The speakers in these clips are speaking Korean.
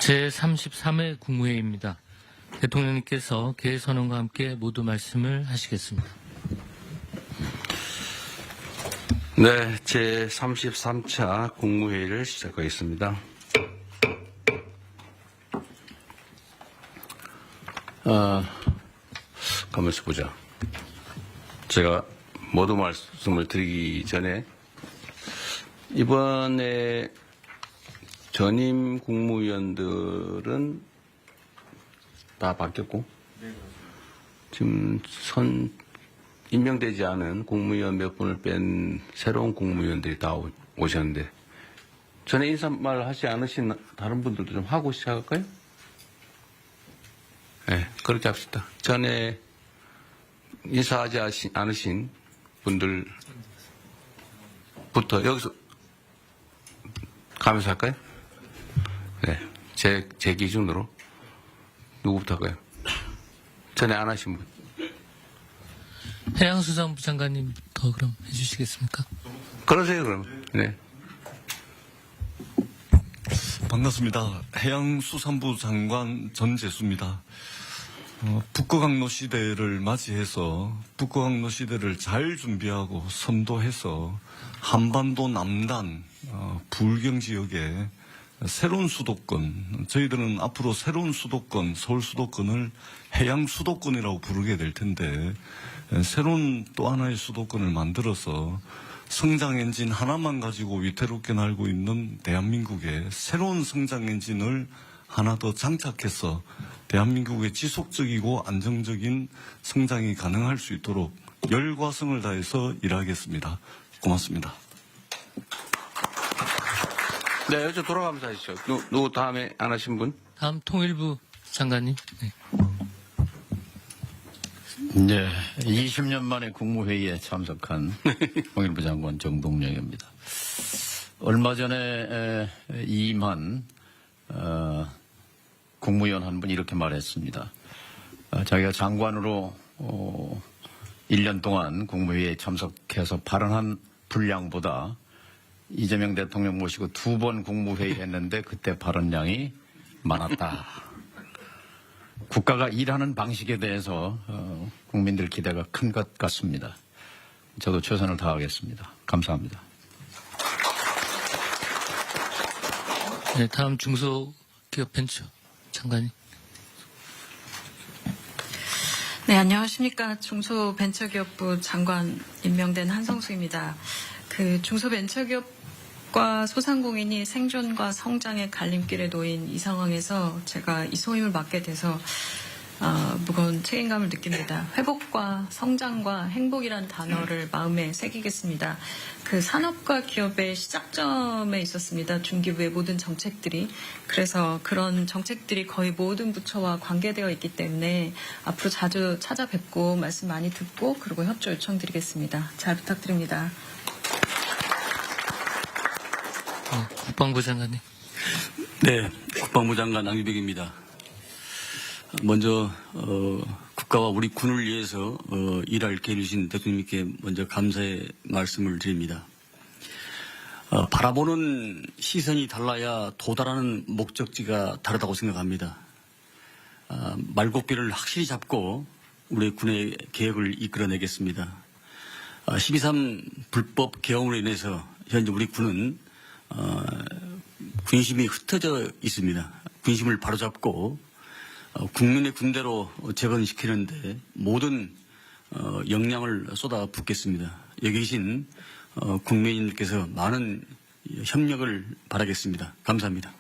제33회 국무회의입니다. 대통령님께서 개회선언과 함께 모두 말씀을 하시겠습니다. 네, 제33차 국무회의를 시작하겠습니다. 가만있어 보자. 제가 모두 말씀을 드리기 전에 이번에 전임 국무위원들은 다 바뀌었고 지금 임명되지 않은 국무위원 몇 분을 뺀 새로운 국무위원들이 다 오셨는데 전에 인사말 하지 않으신 다른 분들도 좀 하고 시작할까요? 네, 그렇게 합시다. 전에 인사하지 않으신 분들부터 여기서 가면서 할까요? 네, 제 기준으로 누구부터 할까요? 전에 안 하신 분. 해양수산부 장관님부터 그럼 해주시겠습니까? 그러세요, 그럼. 네. 반갑습니다. 해양수산부 장관 전재수입니다. 북극항로 시대를 맞이해서 북극항로 시대를 잘 준비하고 선도해서 한반도 남단 불경 지역에 새로운 수도권, 저희들은 앞으로 새로운 수도권, 서울 수도권을 해양 수도권이라고 부르게 될 텐데 새로운 또 하나의 수도권을 만들어서 성장 엔진 하나만 가지고 위태롭게 날고 있는 대한민국의 새로운 성장 엔진을 하나 더 장착해서 대한민국의 지속적이고 안정적인 성장이 가능할 수 있도록 열과 성을 다해서 일하겠습니다. 고맙습니다. 네, 여쭤 돌아가면서 하시죠. 누구 다음에 안 하신 분? 다음 통일부 장관님. 네. 네, 20년 만에 국무회의에 참석한 통일부 장관 정동영입니다. 얼마 전에 이임한 국무위원 한 분이 이렇게 말했습니다. 자기가 장관으로 1년 동안 국무회의에 참석해서 발언한 분량보다 이재명 대통령 모시고 2번 국무회의 했는데 그때 발언량이 많았다. 국가가 일하는 방식에 대해서 국민들 기대가 큰 것 같습니다. 저도 최선을 다하겠습니다. 감사합니다. 네, 다음 중소기업벤처 장관님. 네, 안녕하십니까. 중소벤처기업부 장관 임명된 한성수입니다. 그 중소벤처기업과 소상공인이 생존과 성장의 갈림길에 놓인 이 상황에서 제가 이 소임을 맡게 돼서 무거운 책임감을 느낍니다. 회복과 성장과 행복이란 단어를 마음에 새기겠습니다. 그 산업과 기업의 시작점에 있었습니다. 중기부의 모든 정책들이. 그래서 그런 정책들이 거의 모든 부처와 관계되어 있기 때문에 앞으로 자주 찾아뵙고 말씀 많이 듣고 그리고 협조 요청드리겠습니다. 잘 부탁드립니다. 국방부 장관님. 네, 국방부 장관 남규백입니다. 먼저 국가와 우리 군을 위해서 일할 기회를 주신 대통령님께 먼저 감사의 말씀을 드립니다. 바라보는 시선이 달라야 도달하는 목적지가 다르다고 생각합니다. 말고비를 확실히 잡고 우리 군의 개혁을 이끌어내겠습니다. 12.3 불법 개혁으로 인해서 현재 우리 군은 군심이 흩어져 있습니다. 군심을 바로잡고 국민의 군대로 재건시키는데 모든 역량을 쏟아붓겠습니다. 여기 계신 국민님께서 많은 협력을 바라겠습니다. 감사합니다.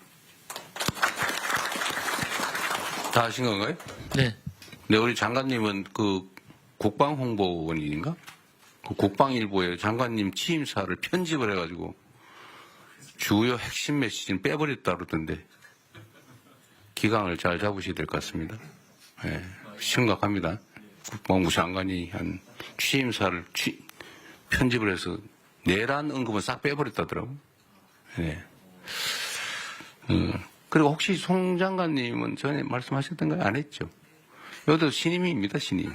다 하신 건가요? 네. 네, 우리 장관님은 그 국방홍보원인가? 그 국방일보에 장관님 취임사를 편집을 해가지고 주요 핵심 메시지는 빼버렸다 그러던데 기강을 잘 잡으셔야 될 것 같습니다. 네, 심각합니다. 국방부 장관이 한 취임사를 편집을 해서 내란 언급은 싹 빼버렸다더라고요. 네. 그리고 혹시 송 장관님은 전에 말씀하셨던가요? 안 했죠? 여기도 신임입니다, 신임.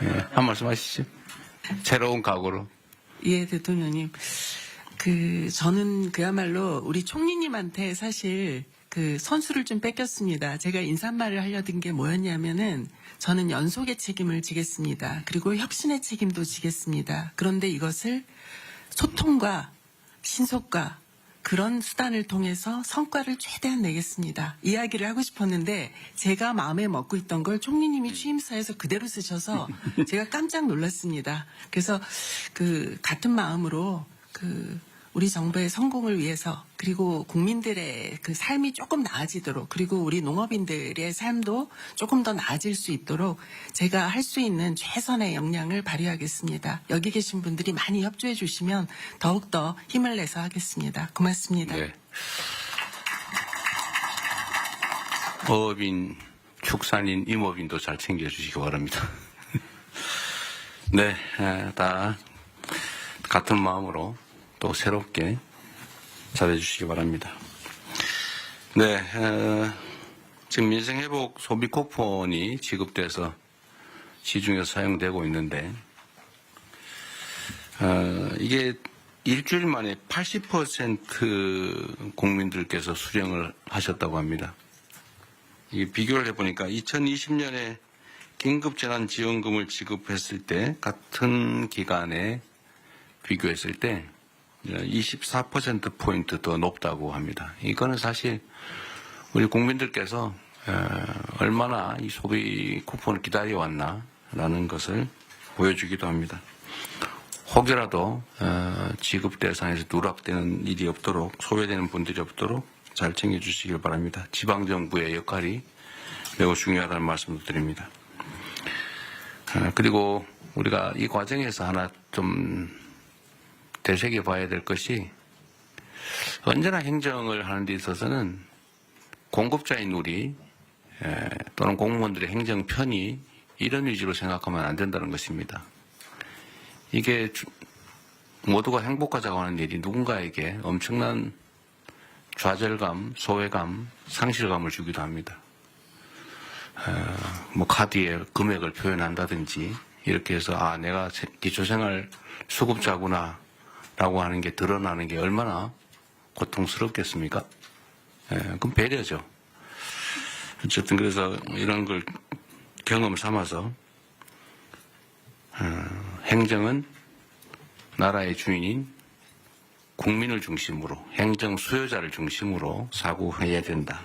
네, 한 말씀 하시죠. 새로운 각오로. 예, 대통령님. 저는 그야말로 우리 총리님한테 사실 그 선수를 좀 뺏겼습니다. 제가 인사말을 하려던 게 뭐였냐면은 저는 연속의 책임을 지겠습니다. 그리고 혁신의 책임도 지겠습니다. 그런데 이것을 소통과 신속과 그런 수단을 통해서 성과를 최대한 내겠습니다. 이야기를 하고 싶었는데 제가 마음에 먹고 있던 걸 총리님이 취임사에서 그대로 쓰셔서 제가 깜짝 놀랐습니다. 그래서 그 같은 마음으로 우리 정부의 성공을 위해서 그리고 국민들의 그 삶이 조금 나아지도록 그리고 우리 농업인들의 삶도 조금 더 나아질 수 있도록 제가 할 수 있는 최선의 역량을 발휘하겠습니다. 여기 계신 분들이 많이 협조해 주시면 더욱더 힘을 내서 하겠습니다. 고맙습니다. 네. 어업인, 축산인, 임업인도 잘 챙겨주시기 바랍니다. 네, 다 같은 마음으로 또 새롭게 잘해주시기 바랍니다. 네, 지금 민생회복 소비 쿠폰이 지급돼서 시중에서 사용되고 있는데 이게 일주일 만에 80% 국민들께서 수령을 하셨다고 합니다. 이게 비교를 해보니까 2020년에 긴급재난지원금을 지급했을 때 같은 기간에 비교했을 때 24%포인트 더 높다고 합니다. 이거는 사실 우리 국민들께서 얼마나 이 소비 쿠폰을 기다려왔나라는 것을 보여주기도 합니다. 혹여라도 지급 대상에서 누락되는 일이 없도록 소외되는 분들이 없도록 잘 챙겨주시길 바랍니다. 지방정부의 역할이 매우 중요하다는 말씀도 드립니다. 그리고 우리가 이 과정에서 하나 좀 되새겨봐야 될 것이 언제나 행정을 하는 데 있어서는 공급자인 우리 또는 공무원들의 행정 편의 이런 위주로 생각하면 안 된다는 것입니다. 이게 모두가 행복하자고 하는 일이 누군가에게 엄청난 좌절감, 소외감, 상실감을 주기도 합니다. 뭐 카드에 금액을 표현한다든지 이렇게 해서 내가 기초생활 수급자구나 라고 하는 게 드러나는 게 얼마나 고통스럽겠습니까? 그럼 배려죠. 어쨌든 그래서 이런 걸 경험 삼아서 행정은 나라의 주인인 국민을 중심으로 행정 수요자를 중심으로 사고해야 된다.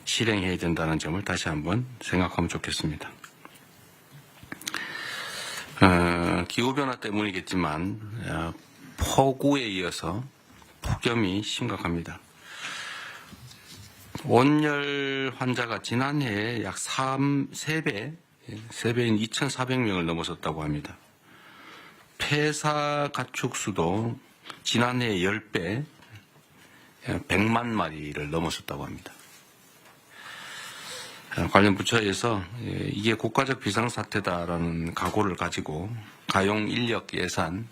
실행해야 된다는 점을 다시 한번 생각하면 좋겠습니다. 기후변화 때문이겠지만 폭우에 이어서 폭염이 심각합니다. 온열 환자가 지난해에 약 3배인 2,400명을 넘어섰다고 합니다. 폐사 가축수도 지난해 10배, 100만 마리를 넘어섰다고 합니다. 관련 부처에서 이게 국가적 비상사태다라는 각오를 가지고 가용 인력 예산,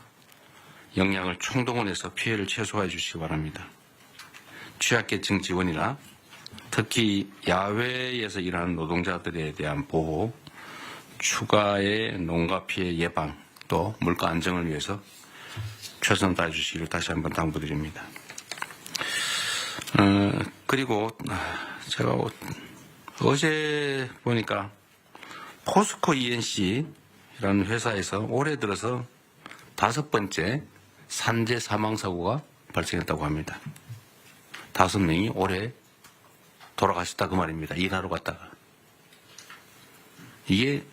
역량을 총동원해서 피해를 최소화해 주시기 바랍니다. 취약계층 지원이나 특히 야외에서 일하는 노동자들에 대한 보호, 추가의 농가 피해 예방, 또 물가 안정을 위해서 최선 다해 주시기를 다시 한번 당부드립니다. 그리고 제가 어제 보니까 포스코 ENC라는 회사에서 올해 들어서 5번째 산재 사망 사고가 발생했다고 합니다. 5명이 올해 돌아가셨다 그 말입니다. 일하러 갔다가. 이게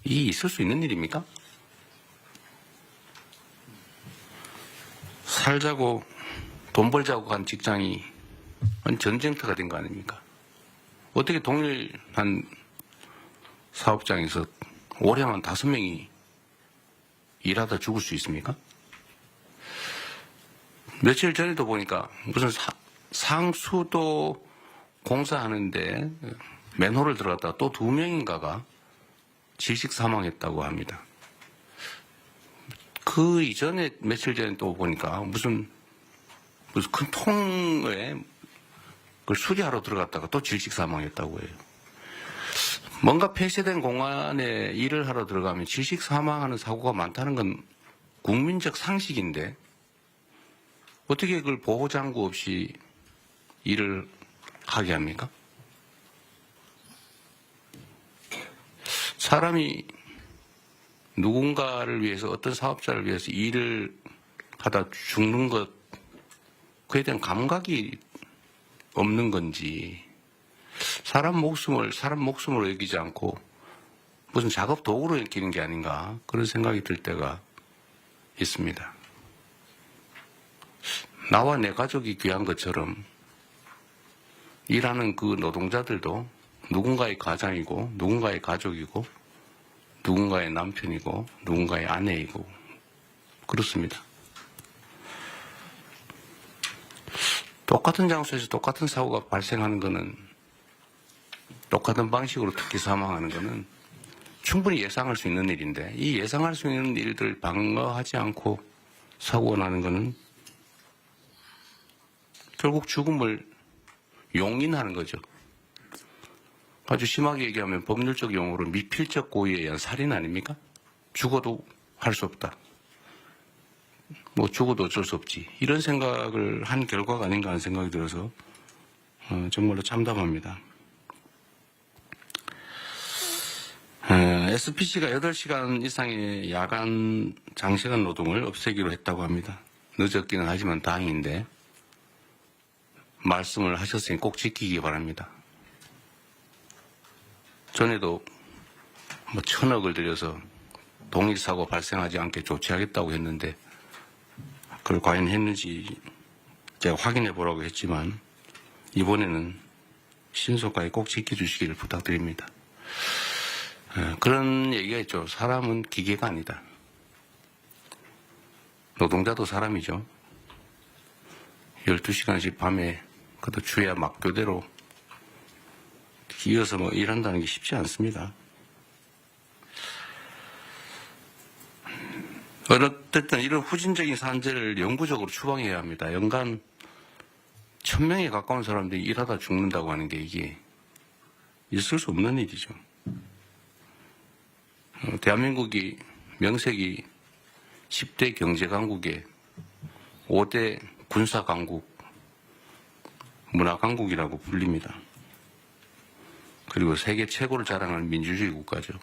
있을 수 있는 일입니까? 살자고 돈 벌자고 간 직장이 전쟁터가 된 거 아닙니까? 어떻게 동일한 사업장에서 올해만 5명이 일하다 죽을 수 있습니까? 며칠 전에도 보니까 무슨 상수도 공사하는데 맨홀을 들어갔다가 또 2명인가가 질식 사망했다고 합니다. 그 이전에 며칠 전에 또 보니까 무슨 큰 통에 그걸 수리하러 들어갔다가 또 질식 사망했다고 해요. 뭔가 폐쇄된 공간에 일을 하러 들어가면 질식 사망하는 사고가 많다는 건 국민적 상식인데 어떻게 그걸 보호장구 없이 일을 하게 합니까? 사람이 누군가를 위해서 어떤 사업자를 위해서 일을 하다 죽는 것 그에 대한 감각이 없는 건지 사람 목숨으로 여기지 않고 무슨 작업 도구로 여기는 게 아닌가 그런 생각이 들 때가 있습니다. 나와 내 가족이 귀한 것처럼 일하는 그 노동자들도 누군가의 가장이고 누군가의 가족이고 누군가의 남편이고 누군가의 아내이고 그렇습니다. 똑같은 장소에서 똑같은 사고가 발생하는 것은 똑같은 방식으로 특히 사망하는 것은 충분히 예상할 수 있는 일인데 이 예상할 수 있는 일들을 방어하지 않고 사고가 나는 것은 결국 죽음을 용인하는 거죠. 아주 심하게 얘기하면 법률적 용어로 미필적 고의에 의한 살인 아닙니까? 죽어도 할 수 없다. 뭐 죽어도 어쩔 수 없지. 이런 생각을 한 결과가 아닌가 하는 생각이 들어서 정말로 참담합니다. SPC가 8시간 이상의 야간 장시간 노동을 없애기로 했다고 합니다. 늦었기는 하지만 다행인데 말씀을 하셨으니 꼭 지키기 바랍니다. 전에도 1,000억을 들여서 동일사고 발생하지 않게 조치하겠다고 했는데 그걸 과연 했는지 제가 확인해 보라고 했지만 이번에는 신속하게 꼭 지켜주시기를 부탁드립니다. 그런 얘기가 있죠. 사람은 기계가 아니다. 노동자도 사람이죠. 12시간씩 밤에 그것도 주야 막교대로 이어서 일한다는 게 쉽지 않습니다. 어쨌든 이런 후진적인 산재를 영구적으로 추방해야 합니다. 연간 1,000명에 가까운 사람들이 일하다 죽는다고 하는 게 이게 있을 수 없는 일이죠. 대한민국이 명색이 10대 경제강국에 5대 군사강국, 문화강국이라고 불립니다. 그리고 세계 최고를 자랑하는 민주주의 국가죠.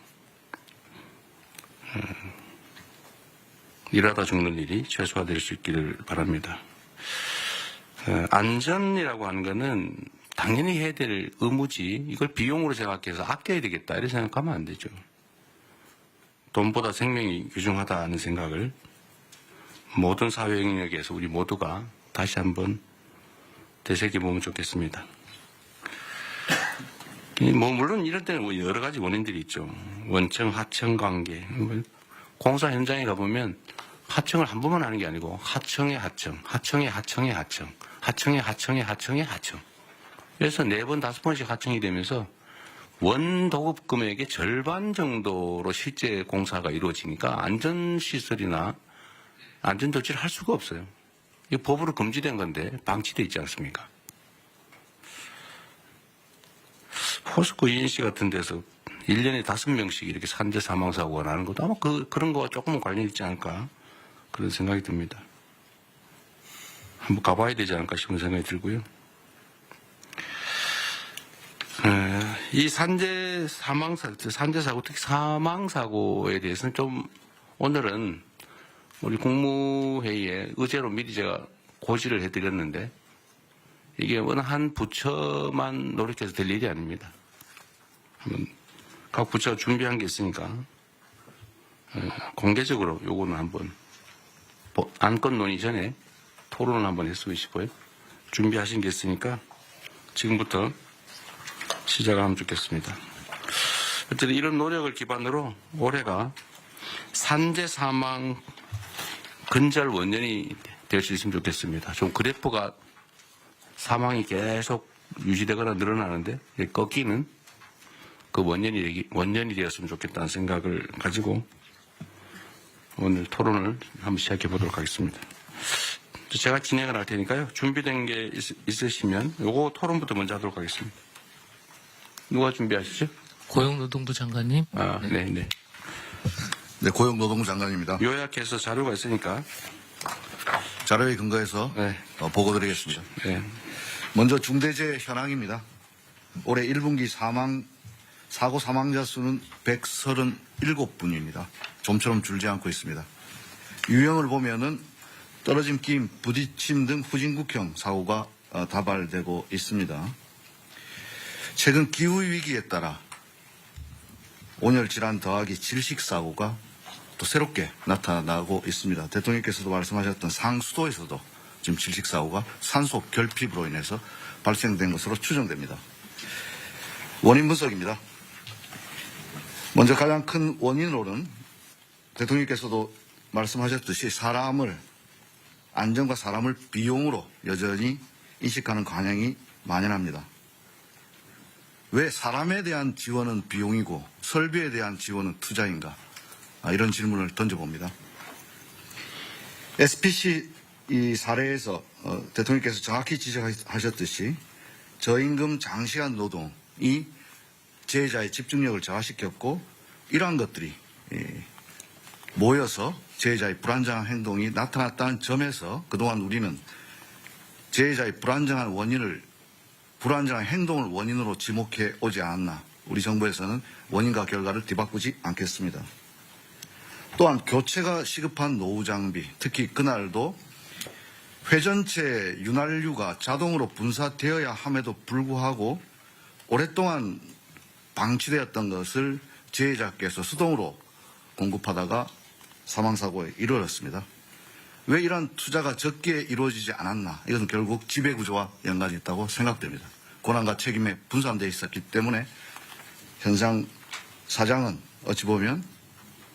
일하다 죽는 일이 최소화될 수 있기를 바랍니다. 안전이라고 하는 것은 당연히 해야 될 의무지 이걸 비용으로 생각해서 아껴야 되겠다 이렇게 생각하면 안 되죠. 돈보다 생명이 귀중하다는 생각을 모든 사회 영역에서 우리 모두가 다시 한번 되새겨보면 좋겠습니다. 물론 이럴 때는 여러 가지 원인들이 있죠. 원청, 하청 관계. 공사 현장에 가보면 하청을 한 번만 하는 게 아니고 하청의 하청, 하청의 하청의 하청, 하청의 하청의 하청의 하청. 그래서 4번, 5번씩 하청이 되면서 원 도급 금액의 절반 정도로 실제 공사가 이루어지니까 안전시설이나 안전조치를 할 수가 없어요. 이거 법으로 금지된 건데 방치되어 있지 않습니까? 포스코 ENC 같은 데서 1년에 5명씩 이렇게 산재 사망사고가 나는 것도 아마 그런 거와 조금은 관련이 있지 않을까 그런 생각이 듭니다. 한번 가봐야 되지 않을까 싶은 생각이 들고요. 이 산재 사고, 특히 사망사고에 대해서는 좀 오늘은 우리 국무회의에 의제로 미리 제가 고지를 해드렸는데 이게 어느 한 부처만 노력해서 될 일이 아닙니다. 각 부처가 준비한 게 있으니까 공개적으로 요거는 한번 안건 논의 전에 토론을 한번 했으면 싶어요. 준비하신 게 있으니까 지금부터 시작을 하면 좋겠습니다. 어쨌든 이런 노력을 기반으로 올해가 산재 사망 근절 원년이 될 수 있으면 좋겠습니다. 좀 그래프가 사망이 계속 유지되거나 늘어나는데 꺾이는 그 원년이 되었으면 좋겠다는 생각을 가지고 오늘 토론을 한번 시작해 보도록 하겠습니다. 제가 진행을 할 테니까요. 준비된 게 있으시면 요거 토론부터 먼저 하도록 하겠습니다. 누가 준비하시죠? 고용노동부 장관님. 네. 네, 고용노동부 장관입니다. 요약해서 자료가 있으니까. 자료에 근거해서 네. 보고드리겠습니다. 네. 먼저 중대재해 현황입니다. 올해 1분기 사고 사망자 수는 137분입니다. 좀처럼 줄지 않고 있습니다. 유형을 보면은 떨어짐, 끼임, 부딪힘 등 후진국형 사고가 다발되고 있습니다. 최근 기후위기에 따라 온열 질환 더하기 질식 사고가 또 새롭게 나타나고 있습니다. 대통령께서도 말씀하셨던 상수도에서도 지금 질식 사고가 산소 결핍으로 인해서 발생된 것으로 추정됩니다. 원인 분석입니다. 먼저 가장 큰 원인으로는 대통령께서도 말씀하셨듯이 안전과 사람을 비용으로 여전히 인식하는 관행이 만연합니다. 왜 사람에 대한 지원은 비용이고 설비에 대한 지원은 투자인가? 이런 질문을 던져봅니다. SPC 이 사례에서 대통령께서 정확히 지적하셨듯이 저임금 장시간 노동이 재해자의 집중력을 저하시켰고 이러한 것들이 모여서 재해자의 불안정한 행동이 나타났다는 점에서 그동안 우리는 재해자의 불안정한 행동을 원인으로 지목해 오지 않았나. 우리 정부에서는 원인과 결과를 뒤바꾸지 않겠습니다. 또한 교체가 시급한 노후 장비, 특히 그날도 회전체 윤활유가 자동으로 분사되어야 함에도 불구하고 오랫동안 방치되었던 것을 재해자께서 수동으로 공급하다가 사망사고에 이르렀습니다. 왜 이러한 투자가 적게 이루어지지 않았나? 이것은 결국 지배구조와 연관이 있다고 생각됩니다. 권한과 책임에 분산되어 있었기 때문에 현상 사장은 어찌 보면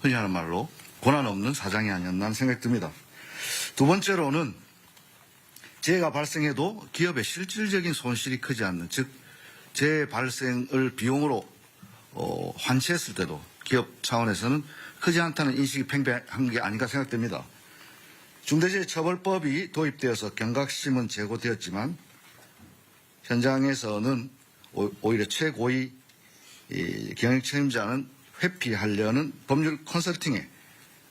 흔히 하는 말로 권한 없는 사장이 아니었나 하는 생각이 듭니다. 두 번째로는 재해가 발생해도 기업의 실질적인 손실이 크지 않는, 즉 재해 발생을 비용으로 환치했을 때도 기업 차원에서는 크지 않다는 인식이 팽배한 게 아닌가 생각됩니다. 중대재해처벌법이 도입되어서 경각심은 제고되었지만 현장에서는 오히려 최고위 경영 책임자는 회피하려는 법률 컨설팅에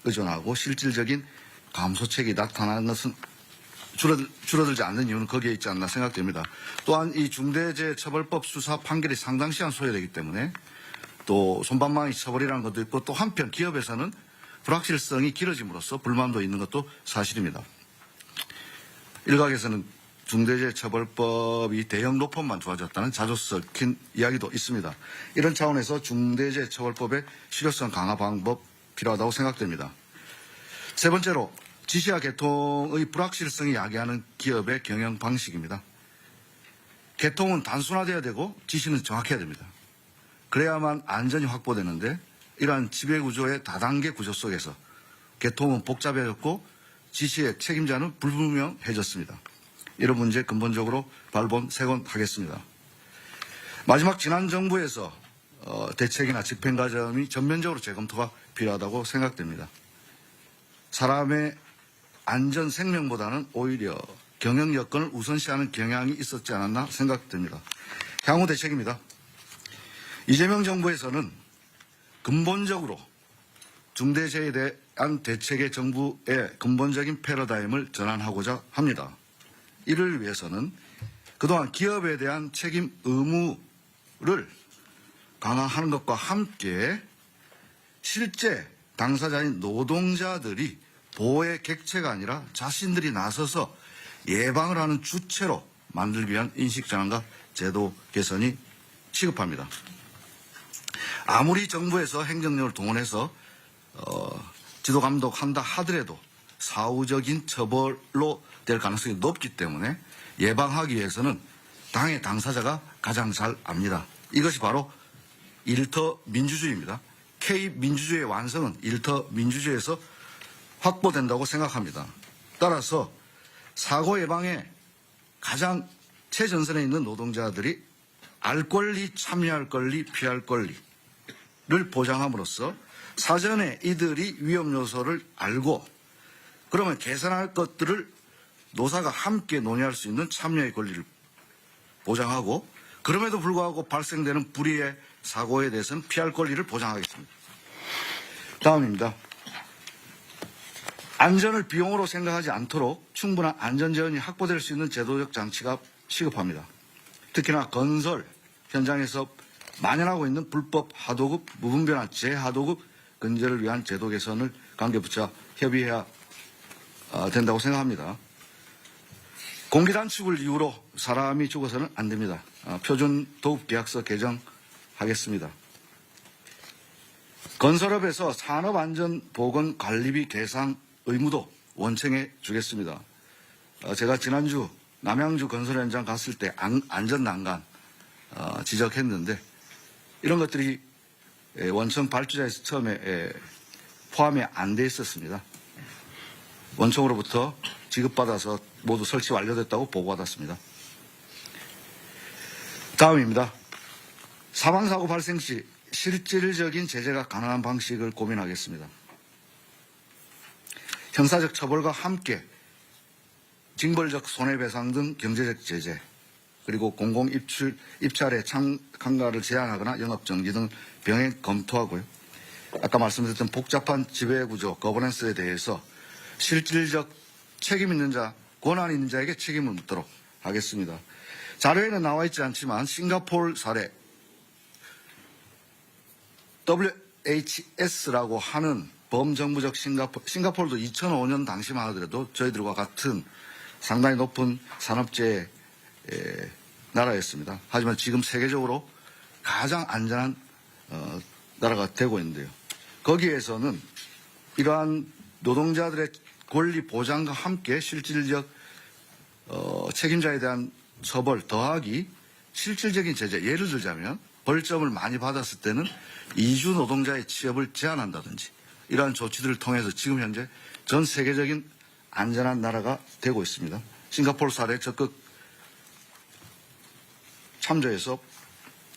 의존하고 실질적인 감소책이 나타나는 것은 줄어들지 않는 이유는 거기에 있지 않나 생각됩니다. 또한 이 중대재해처벌법 수사 판결이 상당 시간 소요되기 때문에 또 손방망이 처벌이라는 것도 있고 또 한편 기업에서는 불확실성이 길어짐으로써 불만도 있는 것도 사실입니다. 일각에서는 중대재해처벌법이 대형 로펌만 좋아졌다는 자주 섞인 이야기도 있습니다. 이런 차원에서 중대재해처벌법의 실효성 강화 방법 필요하다고 생각됩니다. 세 번째로 지시와 개통의 불확실성이 야기하는 기업의 경영 방식입니다. 개통은 단순화되어야 되고 지시는 정확해야 됩니다. 그래야만 안전이 확보되는데 이러한 지배구조의 다단계 구조 속에서 개통은 복잡해졌고 지시의 책임자는 불분명해졌습니다. 이런 문제 근본적으로 발본색원하겠습니다. 마지막 지난 정부에서 대책이나 집행 과정이 전면적으로 재검토가 필요하다고 생각됩니다. 사람의 안전 생명보다는 오히려 경영 여건을 우선시하는 경향이 있었지 않았나 생각됩니다. 향후 대책입니다. 이재명 정부에서는 근본적으로 중대재해에 대한 대책의 정부의 근본적인 패러다임을 전환하고자 합니다. 이를 위해서는 그동안 기업에 대한 책임 의무를 강화하는 것과 함께 실제 당사자인 노동자들이 보호의 객체가 아니라 자신들이 나서서 예방을 하는 주체로 만들기 위한 인식 전환과 제도 개선이 시급합니다. 아무리 정부에서 행정력을 동원해서 지도 감독한다 하더라도 사후적인 처벌로 될 가능성이 높기 때문에 예방하기 위해서는 당의 당사자가 가장 잘 압니다. 이것이 바로 일터 민주주의입니다. K민주주의의 완성은 일터 민주주의에서 확보된다고 생각합니다. 따라서 사고 예방에 가장 최전선에 있는 노동자들이 알 권리, 참여할 권리, 피할 권리를 보장함으로써 사전에 이들이 위험 요소를 알고 그러면 개선할 것들을 노사가 함께 논의할 수 있는 참여의 권리를 보장하고 그럼에도 불구하고 발생되는 불의의 사고에 대해서는 피할 권리를 보장하겠습니다. 다음입니다. 안전을 비용으로 생각하지 않도록 충분한 안전재원이 확보될 수 있는 제도적 장치가 시급합니다. 특히나 건설 현장에서 만연하고 있는 불법 하도급, 무분별한 재하도급 근절을 위한 제도 개선을 관계부처와 협의해야 된다고 생각합니다. 공기 단축을 이유로 사람이 죽어서는 안 됩니다. 표준 도급계약서 개정하겠습니다. 건설업에서 산업안전보건관리비 계상 의무도 원청해 주겠습니다. 제가 지난주 남양주 건설 현장 갔을 때 안전난간 지적했는데 이런 것들이 원청 발주자에서 처음에 포함이 안 돼 있었습니다. 원청으로부터 지급받아서 모두 설치 완료됐다고 보고받았습니다. 다음입니다. 사망사고 발생 시 실질적인 제재가 가능한 방식을 고민하겠습니다. 형사적 처벌과 함께 징벌적 손해배상 등 경제적 제재, 그리고 공공 입찰의 참가를 제한하거나 영업정지 등 병행 검토하고요. 아까 말씀드렸던 복잡한 지배구조, 거버넌스에 대해서 실질적 책임 있는 자, 권한 있는 자에게 책임을 묻도록 하겠습니다. 자료에는 나와 있지 않지만 싱가포르 사례, WHS라고 하는 범정부적 싱가포르도 2005년 당시만 하더라도 저희들과 같은 상당히 높은 산업재해 나라였습니다. 하지만 지금 세계적으로 가장 안전한 나라가 되고 있는데요. 거기에서는 이러한 노동자들의 권리 보장과 함께 실질적 책임자에 대한 처벌 더하기 실질적인 제재, 예를 들자면 벌점을 많이 받았을 때는 이주 노동자의 취업을 제한한다든지 이러한 조치들을 통해서 지금 현재 전 세계적인 안전한 나라가 되고 있습니다. 싱가포르 사례 적극 참조해서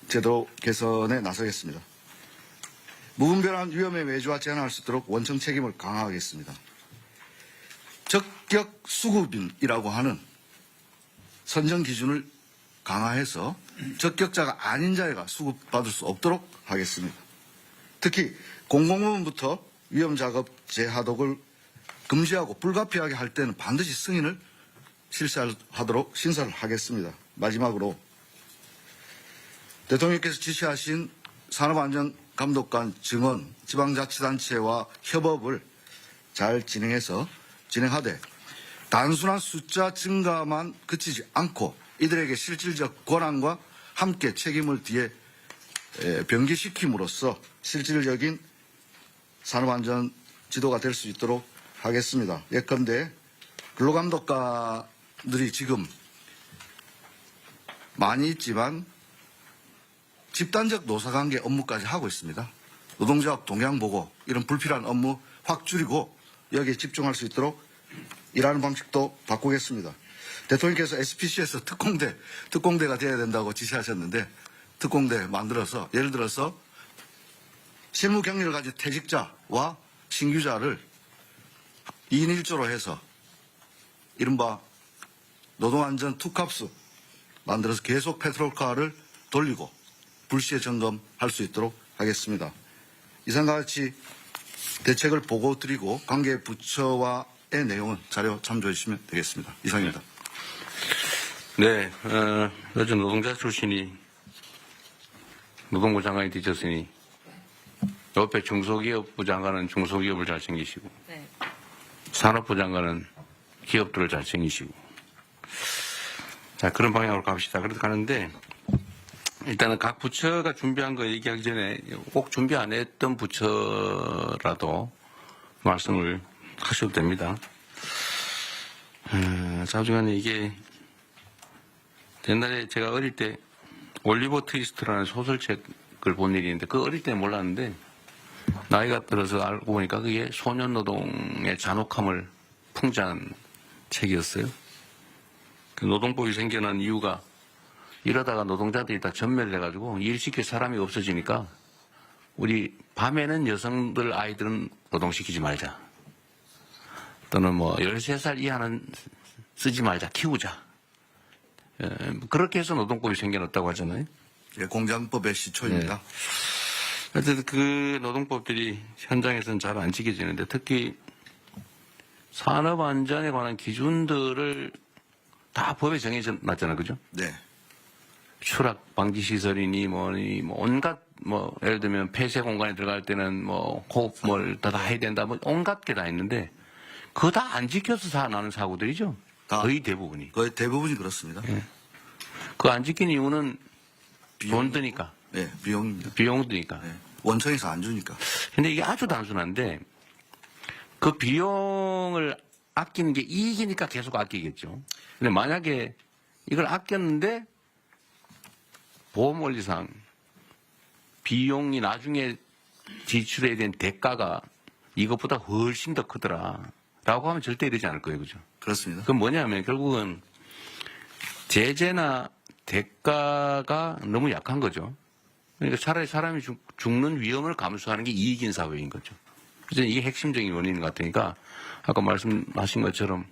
제도 개선에 나서겠습니다. 무분별한 위험의 외주화 제한할 수 있도록 원청 책임을 강화하겠습니다. 적격 수급인이라고 하는 선정 기준을 강화해서 적격자가 아닌 자가 수급받을 수 없도록 하겠습니다. 특히 공공부문부터 위험작업 재하도급을 금지하고 불가피하게 할 때는 반드시 승인을 실시하도록 신설을 하겠습니다. 마지막으로 대통령께서 지시하신 산업안전감독관 증원 지방자치단체와 협업을 잘 진행하되 단순한 숫자 증가만 그치지 않고 이들에게 실질적 권한과 함께 책임을 뒤에 병기시킴으로써 실질적인 산업안전 지도가 될 수 있도록 하겠습니다. 예컨대 근로감독관들이 지금 많이 있지만 집단적 노사관계 업무까지 하고 있습니다. 노동조합 동향보고 이런 불필요한 업무 확 줄이고 여기에 집중할 수 있도록 일하는 방식도 바꾸겠습니다. 대통령께서 SPC에서 특공대가 돼야 된다고 지시하셨는데 특공대 만들어서 예를 들어서 실무 경력을 가진 퇴직자와 신규자를 2인 1조로 해서 이른바 노동안전 투캅스 만들어서 계속 페트롤카를 돌리고 불시에 점검할 수 있도록 하겠습니다. 이상과 같이 대책을 보고 드리고 관계 부처와의 내용은 자료 참조해 주시면 되겠습니다. 이상입니다. 네, 요즘 노동자 출신이 노동부 장관이 되셨으니 옆에 중소기업부 장관은 중소기업을 잘 챙기시고 네. 산업부 장관은 기업들을 잘 챙기시고 자 그런 방향으로 갑시다. 그렇게 가는데 일단은 각 부처가 준비한 거 얘기하기 전에 꼭 준비 안 했던 부처라도 말씀을 하셔도 됩니다. 자주간에 이게 옛날에 제가 어릴 때 올리버 트위스트라는 소설책을 본 일이 있는데 그 어릴 때는 몰랐는데 나이가 들어서 알고 보니까 그게 소년 노동의 잔혹함을 풍자한 책이었어요. 그 노동법이 생겨난 이유가 이러다가 노동자들이 다 전멸해가지고 일시킬 사람이 없어지니까 우리 밤에는 여성들 아이들은 노동시키지 말자. 또는 뭐 13살 이하는 쓰지 말자. 키우자. 그렇게 해서 노동법이 생겨났다고 하잖아요. 예, 공장법의 시초입니다. 하여튼 그 노동법들이 현장에서는 잘 안 지켜지는데 특히 산업안전에 관한 기준들을 다 법에 정해져 놨잖아요. 그죠? 네. 추락 방지 시설이니 뭐니 뭐 온갖 뭐 예를 들면 폐쇄 공간에 들어갈 때는 뭐 호흡을 다 해야 된다 뭐 온갖 게 다 있는데 그거 다 안 지켜서 나는 사고들이죠. 다. 거의 대부분이. 거의 대부분이 그렇습니다. 그 안 지키는 이유는 돈 드니까. 네, 비용입니다. 비용 드니까. 네. 원청에서 안 주니까. 근데 이게 아주 단순한데 그 비용을 아끼는 게 이익이니까 계속 아끼겠죠. 근데 만약에 이걸 아꼈는데 보험 원리상 비용이 나중에 지출해야 된 대가가 이것보다 훨씬 더 크더라. 라고 하면 절대 이러지 않을 거예요. 그죠? 그렇습니다. 그건 뭐냐면 결국은 제재나 대가가 너무 약한 거죠. 그러니까 차라리 사람이 죽는 위험을 감수하는 게 이익인 사회인 거죠. 그래서 이게 핵심적인 원인인 것 같으니까 아까 말씀하신 것처럼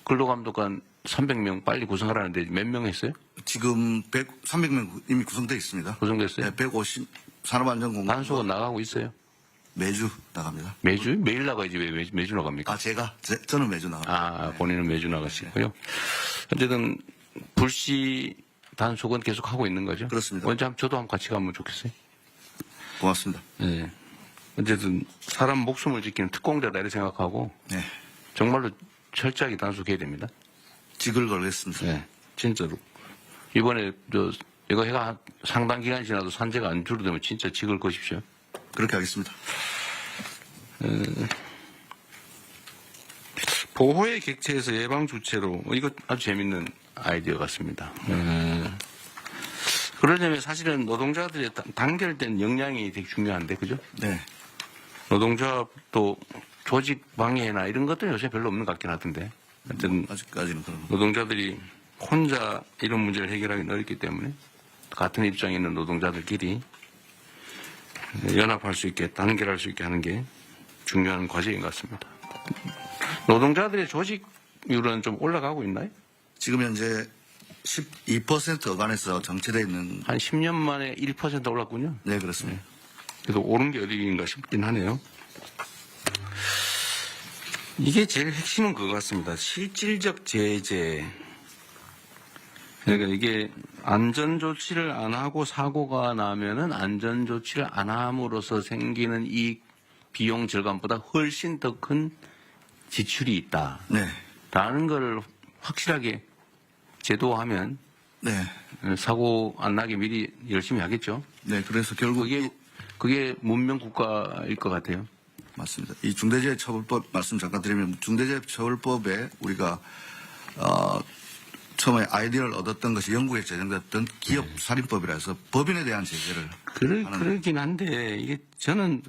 근로감독관 300명 빨리 구성하라는데 몇 명 했어요? 지금 300명 이미 구성되어 있습니다. 구성됐어요? 네, 150 산업안전공단 단속은 나가고 있어요? 매주 나갑니다. 매주? 매일 나가야지 왜 매주 나갑니까? 저는 매주 나갑니다. 본인은 매주 나가시고요. 어쨌든 불시 단속은 계속 하고 있는 거죠? 그렇습니다. 언제 저도 한번 같이 가면 좋겠어요. 고맙습니다. 네. 어쨌든 사람 목숨을 지키는 특공대다 이렇게 생각하고 네. 정말로 철저하게 단속해야 됩니다. 직을 걸겠습니다. 네, 진짜로. 이번에 이거 해가 상당 기간 지나도 산재가 안 줄어들면 진짜 직을 거십시오. 그렇게 하겠습니다. 보호의 객체에서 예방 주체로 이거 아주 재밌는 아이디어 같습니다. 그러려면 사실은 노동자들의 단결된 역량이 되게 중요한데 그죠? 네. 노동조합도 조직 방해나 이런 것들은 요새 별로 없는 것 같긴 하던데. 하여튼 아직까지는 그런 거. 노동자들이 혼자 이런 문제를 해결하기는 어렵기 때문에 같은 입장에 있는 노동자들끼리 연합할 수 있게 단결할 수 있게 하는 게 중요한 과제인 것 같습니다. 노동자들의 조직률은 좀 올라가고 있나요? 지금 현재 12% 어간에서 정체되어 있는. 한 10년 만에 1% 올랐군요. 네, 그렇습니다. 그래서 오른 게 어디인가 싶긴 하네요. 이게 제일 핵심은 그거 같습니다. 실질적 제재. 그러니까 이게 안전조치를 안 하고 사고가 나면은 안전조치를 안 함으로써 생기는 이익, 비용 절감보다 훨씬 더 큰 지출이 있다. 네. 라는 걸 확실하게 제도화하면 네. 사고 안 나게 미리 열심히 하겠죠. 네, 그래서 결국 그게 문명 국가일 것 같아요. 맞습니다. 이 중대재해처벌법 말씀 잠깐 드리면 중대재해처벌법에 우리가 처음에 아이디어를 얻었던 것이 영국에 제정됐던 기업살인법이라 해서 법인에 대한 제재를 그러긴 한데 이게 저는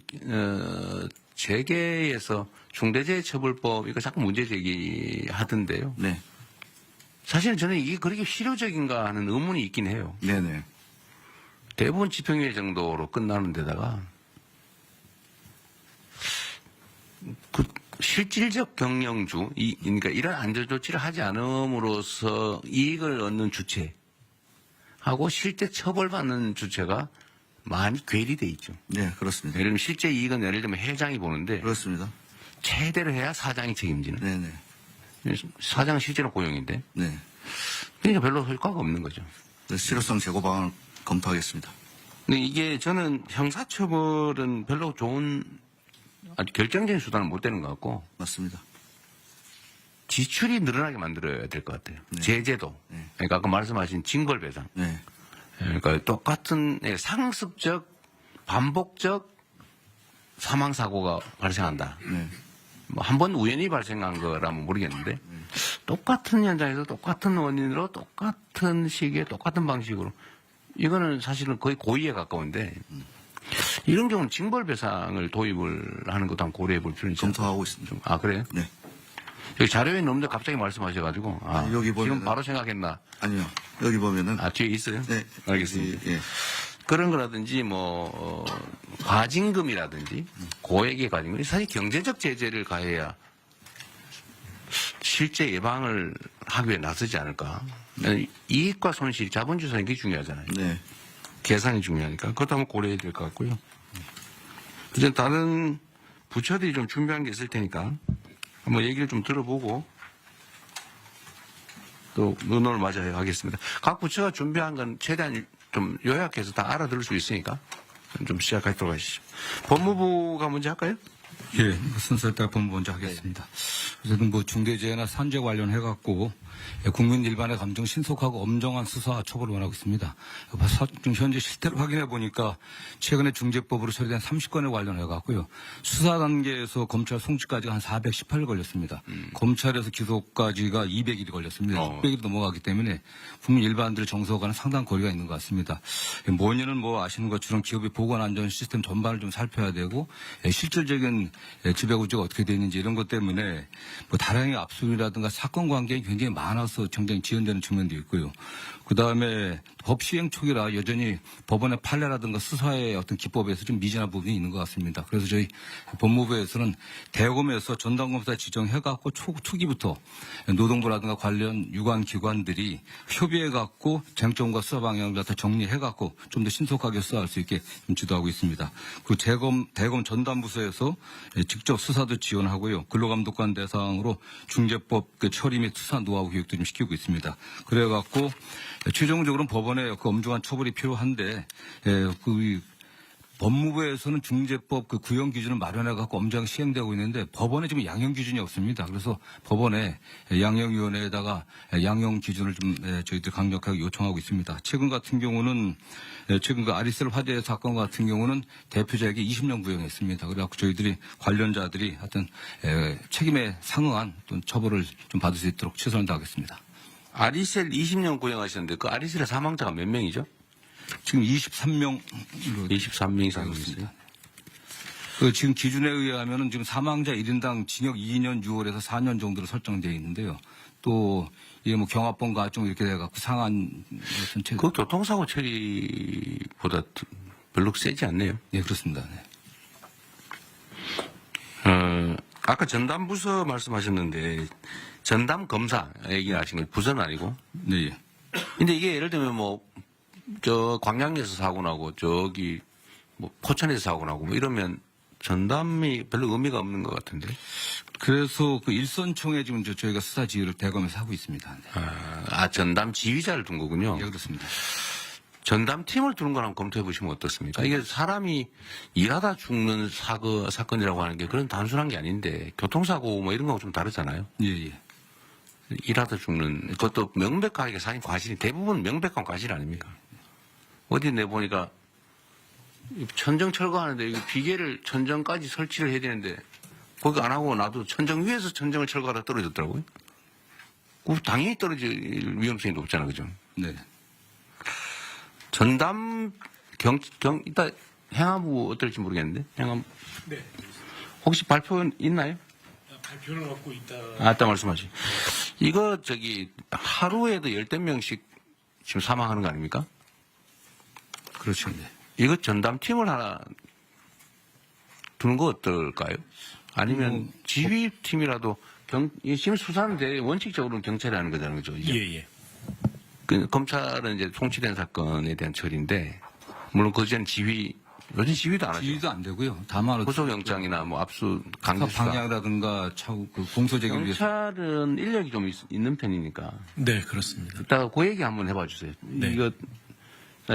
재계에서 중대재해처벌법 이거 자꾸 문제 제기하던데요. 네. 사실 저는 이게 그렇게 실효적인가 하는 의문이 있긴 해요. 네네. 대부분 집행유예 정도로 끝나는 데다가 그 실질적 경영주, 그러니까 이런 안전조치를 하지 않음으로써 이익을 얻는 주체하고 실제 처벌받는 주체가 많이 괴리돼 있죠. 네, 그렇습니다. 예를 들면 실제 이익은 예를 들면 회장이 보는데 그렇습니다. 최대로 해야 사장이 책임지는. 네네. 사장은 실제로 고용인데. 네. 그러니까 별로 효과가 없는 거죠. 그래서 실효성 제고 방안을 검토하겠습니다. 근데 이게 저는 형사처벌은 별로 좋은 아주 결정적인 수단은 못 되는 것 같고 맞습니다. 지출이 늘어나게 만들어야 될 것 같아요. 네. 제재도. 네. 그러니까 아까 말씀하신 징벌배상. 네. 그러니까 똑같은 상습적, 반복적 사망사고가 발생한다. 네. 뭐 한 번 우연히 발생한 거라면 모르겠는데 똑같은 현장에서 똑같은 원인으로 똑같은 시기에 똑같은 방식으로 이거는 사실은 거의 고의에 가까운데 이런 경우는 징벌배상을 도입을 하는 것도 한번 고려해 볼 필요는 있죠. 검토하고 있습니다. 아 그래요? 네. 여기 자료에 있는데 갑자기 말씀하셔가지고 여기 보면은- 지금 바로 생각했나? 아니요. 여기 보면은. 뒤에 있어요? 네. 알겠습니다. 예. 그런 거라든지 과징금이라든지 고액의 과징금 사실 경제적 제재를 가해야 실제 예방을 하기 위해 나서지 않을까. 이익과 손실, 자본주의 이게 중요하잖아요. 네. 계산이 중요하니까 그것도 한번 고려해야 될 것 같고요. 이제 다른 부처들이 좀 준비한 게 있을 테니까 한번 얘기를 좀 들어보고 또 의논을 마저 하겠습니다. 각 부처가 준비한 건 최대한 좀 요약해서 다 알아들을 수 있으니까 좀 시작하도록 하시죠. 법무부가 먼저 할까요? 예, 순서에 따라 법무부 먼저 하겠습니다. 어쨌든 뭐 중대재해나 산재 관련해갖고 국민 일반의 감정 신속하고 엄정한 수사 처벌을 원하고 있습니다. 현재 실태를 확인해 보니까 최근에 중재법으로 처리된 30건에 관련해갖고요. 수사 단계에서 검찰 송치까지가 한 418일 걸렸습니다. 검찰에서 기소까지가 200일이 걸렸습니다. 600일이 넘어가기 때문에 국민 일반들 정서와는 상당한 거리가 있는 것 같습니다. 뭐냐는 뭐 아시는 것처럼 기업의 보건안전 시스템 전반을 좀 살펴야 되고 실질적인 지배구조가 어떻게 되어 있는지 이런 것 때문에 뭐 다량의 압수이라든가 사건 관계가 굉장히 많아서 굉장히 지연되는 측면도 있고요. 그 다음에 법 시행 초기라 여전히 법원의 판례라든가 수사의 어떤 기법에서 좀 미진한 부분이 있는 것 같습니다. 그래서 저희 법무부에서는 대검에서 전담검사 지정해갖고 초기부터 노동부라든가 관련 유관 기관들이 협의해갖고 쟁점과 수사 방향을 다 정리해갖고 좀 더 신속하게 수사할 수 있게 좀 지도하고 있습니다. 그리고 대검 전담부서에서 직접 수사도 지원하고요. 근로감독관 대상으로 중재법 처리 및 수사 노하우 교육도 좀 시키고 있습니다. 그래갖고 최종적으로는 법원의 그 엄중한 처벌이 필요한데 법무부에서는 중재법 그 구형 기준을 마련해갖고 엄정하게 시행되고 있는데 법원에 지금 양형 기준이 없습니다. 그래서 법원에 양형위원회에다가 양형 기준을 좀 저희들 강력하게 요청하고 있습니다. 최근 같은 경우는 최근 그 아리셀 화재 사건 같은 경우는 대표자에게 20년 구형했습니다. 그래갖고 저희들이 관련자들이 하여튼 책임에 상응한 또 처벌을 좀 받을 수 있도록 최선을 다하겠습니다. 아리셀 20년 구형하셨는데 그 아리셀의 사망자가 몇 명이죠? 지금 23명으로 23명 이상 있습니다. 그 지금 기준에 의하면은 지금 사망자 1인당 징역 2년 6월에서 4년 정도로 설정되어 있는데요. 또 이게 뭐 경합범 가중 이렇게 돼갖고 상한 전체 그 교통사고 처리보다 별로 세지 않네요. 네, 그렇습니다. 네. 아까 전담부서 말씀하셨는데 전담 검사 얘기하신 거 부서는 아니고. 네. 근데 이게 예를 들면 뭐 저 광양에서 사고 나고 저기 뭐 포천에서 사고 나고 뭐 이러면 전담이 별로 의미가 없는 것 같은데. 그래서 그 일선총에 지금 저희가 수사 지휘를 대검에서 하고 있습니다. 네. 전담 지휘자를 둔 거군요. 네, 그렇습니다. 전담 팀을 두는 걸 한번 검토해 보시면 어떻습니까? 이게 사람이 일하다 죽는 사건이라고 하는 게 그런 단순한 게 아닌데 교통사고 뭐 이런 거하고 좀 다르잖아요. 예, 예. 일하다 죽는 그것도 명백하게 사실 과실이 대부분 명백한 과실 아닙니까? 어디 내보니까 천정 철거하는데 이거 비계를 천정까지 설치를 해야 되는데 거기 안 하고 나도 천정 위에서 천정을 철거하다 떨어졌더라고요. 당연히 떨어질 위험성이 높잖아, 그죠? 네. 전담 이따 행안부 어떨지 모르겠는데 행안부 네. 혹시 발표 있나요? 발표를 갖고 있다. 아따 말씀하시. 이거 하루에도 10명씩 지금 사망하는 거 아닙니까? 그렇죠. 네. 이거 전담팀을 하나 두는 거 어떨까요? 아니면 지휘팀이라도 지금 수사하는데 원칙적으로는 경찰이 하는 거잖아요, 그죠? 이제. 예. 검찰은 이제 송치된 사건에 대한 처리인데 물론 그전 요즘 지휘도 안 하죠. 지휘도 안 되고요. 다만 구속영장이나 뭐 압수 강제 수사. 방향이라든가 그 공소제기를 위해서 경찰은 인력이 좀 있는 편이니까. 네, 그렇습니다. 이따가 그 얘기 한번 해봐 주세요. 네. 이거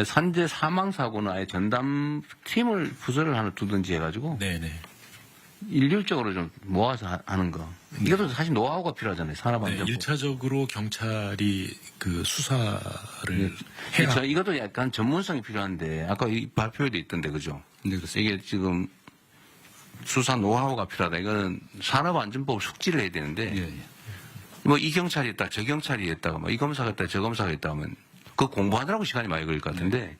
산재 사망 사고는 아예 전담 팀을 부서를 하나 두든지 해가지고 네네. 일률적으로 좀 모아서 하는 거. 이것도 사실 노하우가 필요하잖아요. 산업안전법. 네, 1차적으로 경찰이 그 수사를 해야. 이것도 약간 전문성이 필요한데 아까 이 발표에도 있던데 그죠? 네, 그렇습니다. 이게 지금 수사 노하우가 필요하다. 이거는 산업안전법 숙지를 해야 되는데 예, 예. 뭐 이 경찰이 했다, 저 경찰이 했다가 뭐 이 검사가 했다, 저 검사가 했다 하면 그 공부하느라고 시간이 많이 걸릴 것 같은데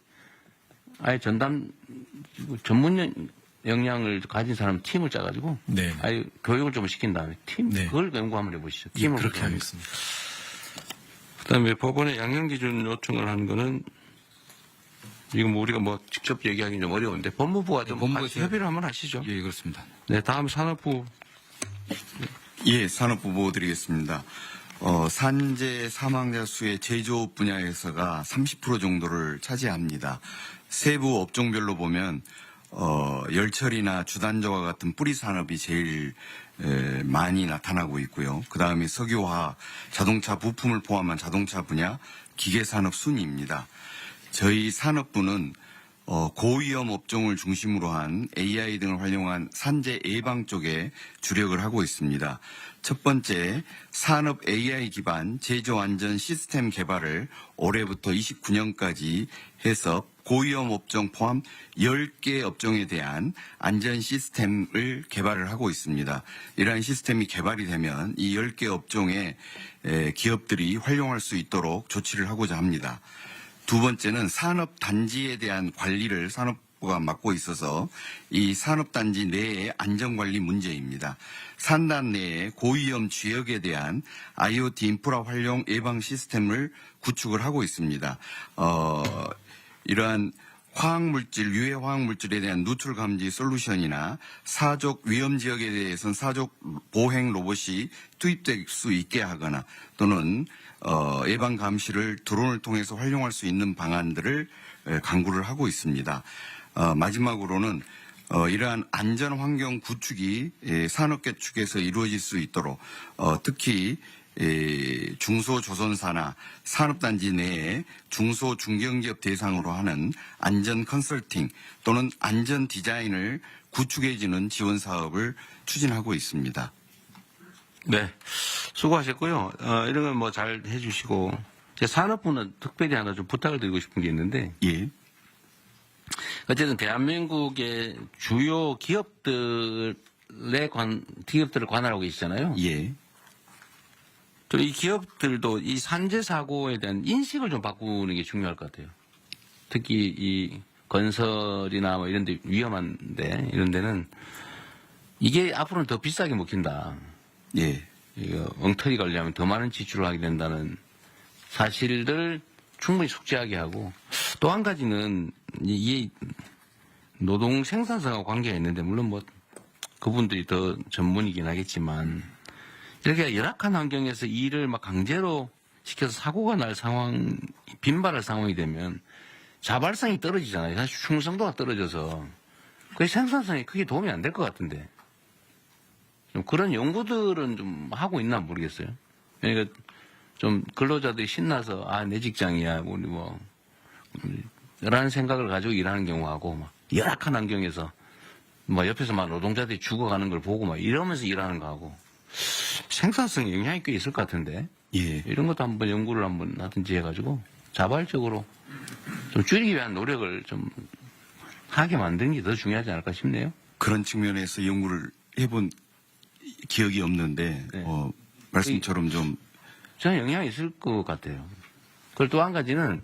아예 전담 전문 역량을 가진 사람 팀을 짜가지고 네. 아예 교육을 좀 시킨 다음에 팀 네. 그걸 연구 한번 해보시죠. 예, 팀을 그렇게 구성하는 하겠습니다. 그다음에 법원의 양형 기준 요청을 하는 거는 이거 뭐 우리가 뭐 직접 얘기하기는 좀 어려운데 법무부가 좀 같이 협의를 한번 하시죠. 예, 그렇습니다. 네, 다음 산업부. 예, 산업부 보고 드리겠습니다. 산재 사망자 수의 제조업 분야에서가 30% 정도를 차지합니다. 세부 업종별로 보면 열처리나 주단조와 같은 뿌리 산업이 제일 많이 나타나고 있고요. 그 다음에 석유화학, 자동차 부품을 포함한 자동차 분야, 기계산업 순위입니다. 저희 산업부는 고위험 업종을 중심으로 한 AI 등을 활용한 산재 예방 쪽에 주력을 하고 있습니다. 첫 번째, 산업 AI 기반 제조 안전 시스템 개발을 올해부터 29년까지 해서 고위험 업종 포함 10개 업종에 대한 안전 시스템을 개발을 하고 있습니다. 이러한 시스템이 개발이 되면 이 10개 업종의 기업들이 활용할 수 있도록 조치를 하고자 합니다. 두 번째는 산업단지에 대한 관리를 산업부가 맡고 있어서 이 산업단지 내의 안전관리 문제입니다. 산단 내의 고위험 지역에 대한 IoT 인프라 활용 예방 시스템을 구축을 하고 있습니다. 이러한 화학물질, 유해 화학물질에 대한 누출 감지 솔루션이나 사족 위험 지역에 대해서는 사족 보행 로봇이 투입될 수 있게 하거나 또는 예방 감시를 드론을 통해서 활용할 수 있는 방안들을 강구를 하고 있습니다. 마지막으로는 이러한 안전 환경 구축이 산업계 측에서 이루어질 수 있도록 특히 중소조선사나 산업단지 내에 중소 중견기업 대상으로 하는 안전 컨설팅 또는 안전 디자인을 구축해주는 지원 사업을 추진하고 있습니다. 네, 수고하셨고요. 이런 건 뭐 잘 해주시고 제 산업부는 특별히 하나 좀 부탁을 드리고 싶은 게 있는데, 예. 어쨌든 대한민국의 주요 기업들을 관할하고 계시잖아요. 예. 이 기업들도 이 산재 사고에 대한 인식을 좀 바꾸는 게 중요할 것 같아요. 특히 이 건설이나 뭐 이런 데 위험한데 이런 데는 이게 앞으로는 더 비싸게 먹힌다. 예. 이거 엉터리 관리하면 더 많은 지출을 하게 된다는 사실을 충분히 숙지하게 하고, 또 한 가지는 이 노동 생산성하고 관계가 있는데, 물론 뭐 그분들이 더 전문이긴 하겠지만 이렇게 열악한 환경에서 일을 막 강제로 시켜서 사고가 날 상황, 빈발할 상황이 되면 자발성이 떨어지잖아요. 사실 충성도가 떨어져서 그 생산성에 크게 도움이 안 될 것 같은데, 좀 그런 연구들은 좀 하고 있나 모르겠어요. 그러니까 좀 근로자들이 신나서 내 직장이야 우리 뭐 라는 생각을 가지고 일하는 경우하고, 막 열악한 환경에서 막 옆에서 막 노동자들이 죽어가는 걸 보고 막 이러면서 일하는 거하고 생산성에 영향이 꽤 있을 것 같은데, 예. 이런 것도 한번 연구를 한번 하든지 해가지고 자발적으로 좀 줄이기 위한 노력을 좀 하게 만드는 게 더 중요하지 않을까 싶네요. 그런 측면에서 연구를 해본 기억이 없는데 네. 말씀처럼 좀 저는 영향이 있을 것 같아요. 그리고 또 한 가지는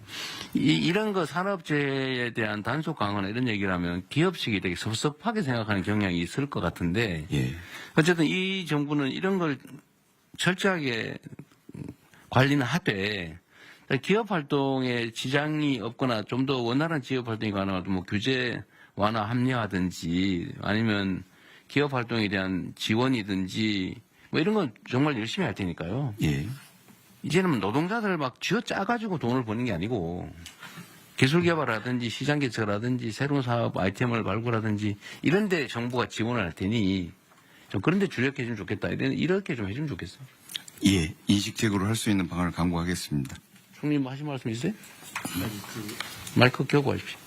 이런 거 산업재해에 대한 단속 강화나 이런 얘기를 하면 기업식이 되게 섭섭하게 생각하는 경향이 있을 것 같은데, 예. 어쨌든 이 정부는 이런 걸 철저하게 관리는 하되 기업 활동에 지장이 없거나 좀 더 원활한 지역 활동이 가능하도 뭐 규제 완화 합리화든지 아니면 기업 활동에 대한 지원이든지 뭐 이런 건 정말 열심히 할 테니까요. 예. 이제는 노동자들 막 쥐어 짜가지고 돈을 버는 게 아니고 기술 개발하든지 시장 개척하든지 새로운 사업 아이템을 발굴하든지 이런 데 정부가 지원을 할 테니 좀 그런 데 주력해 주면 좋겠다. 이렇게 좀 해주면 좋겠어. 예. 인식적으로 할 수 있는 방안을 강구하겠습니다. 총리님 하신 말씀 있으세요? 마이크 켜고 하십시오.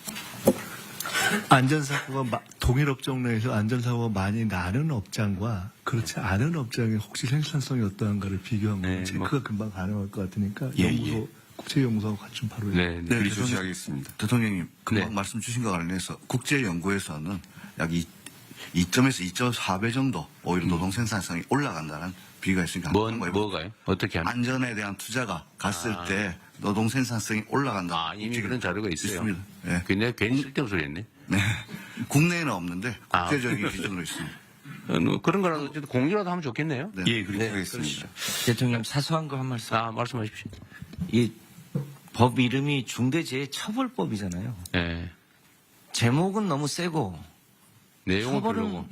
안전사고가 동일 업종 내에서 안전사고가 많이 나는 업장과 그렇지 않은 업장의 혹시 생산성이 어떠한가를 비교하면 체크가 금방 가능할 것 같으니까 연구소, 국제연구소하고 같이 좀 바로 네. 그리 조치하겠습니다. 대통령님 금방 네. 말씀 주신 것과 관련해서 국제연구에서는 약 2점에서 2.4배 정도 오히려 노동 생산성이 올라간다는 비교가 있으니까 뭐가요? 어떻게 하면? 안전에 대한 투자가 갔을 때 노동 생산성이 올라간다. 이미 그런 자료가 있어요. 있습니다. 예. 근데 괜히 쓸데없는 소리 했네. 네. 국내에는 없는데 국제적인 기준으로 있습니다. 그런 거라도 어쨌든 공유라도 하면 좋겠네요. 네. 예, 그렇게 하겠습니다. 대통령 사소한 거 한 말씀. 말씀하십시오. 이 법 이름이 중대재해처벌법이잖아요. 네. 제목은 너무 세고 내용은 처벌은 별로고.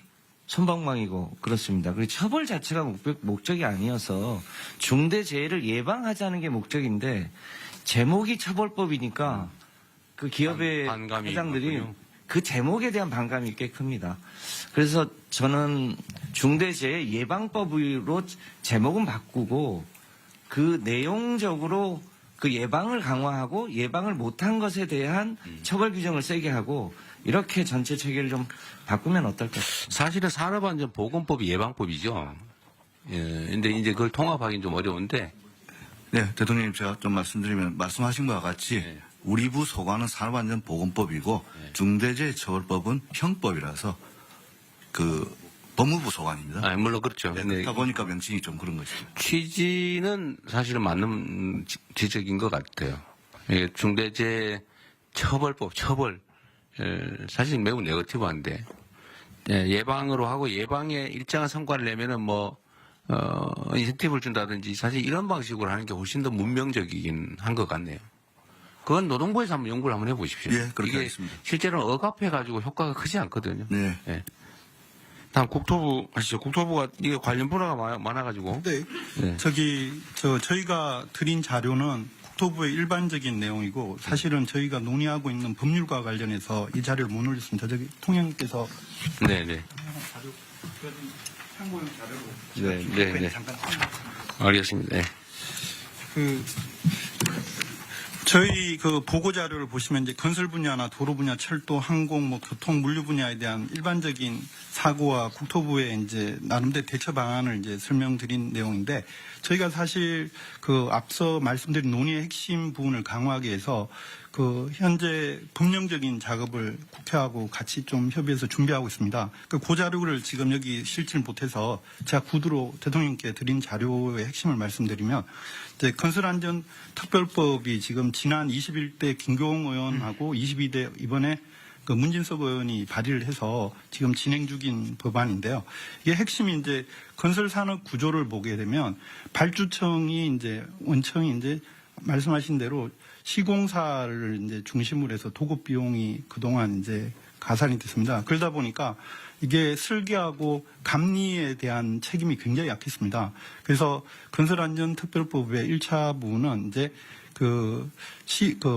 솜방망이고 그렇습니다. 그리고 처벌 자체가 목적이 아니어서 중대재해를 예방하자는 게 목적인데 제목이 처벌법이니까 그 기업의 반감이 회장들이 있군요. 그 제목에 대한 반감이 꽤 큽니다. 그래서 저는 중대재해 예방법으로 제목은 바꾸고 그 내용적으로 그 예방을 강화하고 예방을 못한 것에 대한 처벌 규정을 세게 하고 이렇게 전체 체계를 좀 바꾸면 어떨까? 사실은 산업안전보건법이 예방법이죠. 예, 근데 이제 그걸 통합하기는 좀 어려운데. 네, 대통령님 제가 좀 말씀드리면 말씀하신 바와 같이 우리 부 소관은 산업안전보건법이고 중대재해처벌법은 형법이라서 그 법무부 소관입니다. 아, 물론 그렇죠. 네, 그렇다 보니까 명칭이 좀 그런 것이죠. 취지는 사실은 맞는 지적인 것 같아요. 예, 중대재해처벌법, 처벌 사실 매우 네거티브한데 예방으로 하고 예방에 일정한 성과를 내면은 뭐 인센티브를 준다든지 사실 이런 방식으로 하는 게 훨씬 더 문명적이긴 한 것 같네요. 그건 노동부에서 한번 연구를 한번 해보십시오. 예, 그렇게 이게 하겠습니다. 실제로는 억압해가지고 효과가 크지 않거든요. 네. 예. 다음 국토부 하시죠. 국토부가 이게 관련 분야가 많아가지고. 네. 네. 저희가 드린 자료는 국토부의 일반적인 내용이고 사실은 저희가 논의하고 있는 법률과 관련해서 이 자료를 못 올렸습니다. 저기 통영님께서 네네. 자료 참고용 자료로 네. 잠깐 알겠습니다. 네. 저희 그 보고 자료를 보시면 이제 건설 분야나 도로 분야, 철도, 항공, 뭐 교통, 물류 분야에 대한 일반적인 사고와 국토부의 이제 나름대로 대처 방안을 이제 설명드린 내용인데 저희가 사실 그 앞서 말씀드린 논의의 핵심 부분을 강화하기 위해서 그 현재 법령적인 작업을 국회하고 같이 좀 협의해서 준비하고 있습니다. 그 자료를 지금 여기 실지를 못해서 제가 구두로 대통령께 드린 자료의 핵심을 말씀드리면 이제 건설안전특별법이 지금 지난 21대 김교웅 의원하고 22대 이번에 그 문진석 의원이 발의를 해서 지금 진행 중인 법안인데요. 이게 핵심이 이제 건설산업 구조를 보게 되면 발주청이 이제 원청이 이제 말씀하신 대로 시공사를 이제 중심으로 해서 도급 비용이 그동안 이제 가산이 됐습니다. 그러다 보니까 이게 설계하고 감리에 대한 책임이 굉장히 약했습니다. 그래서 건설안전특별법의 1차 부분은 이제 그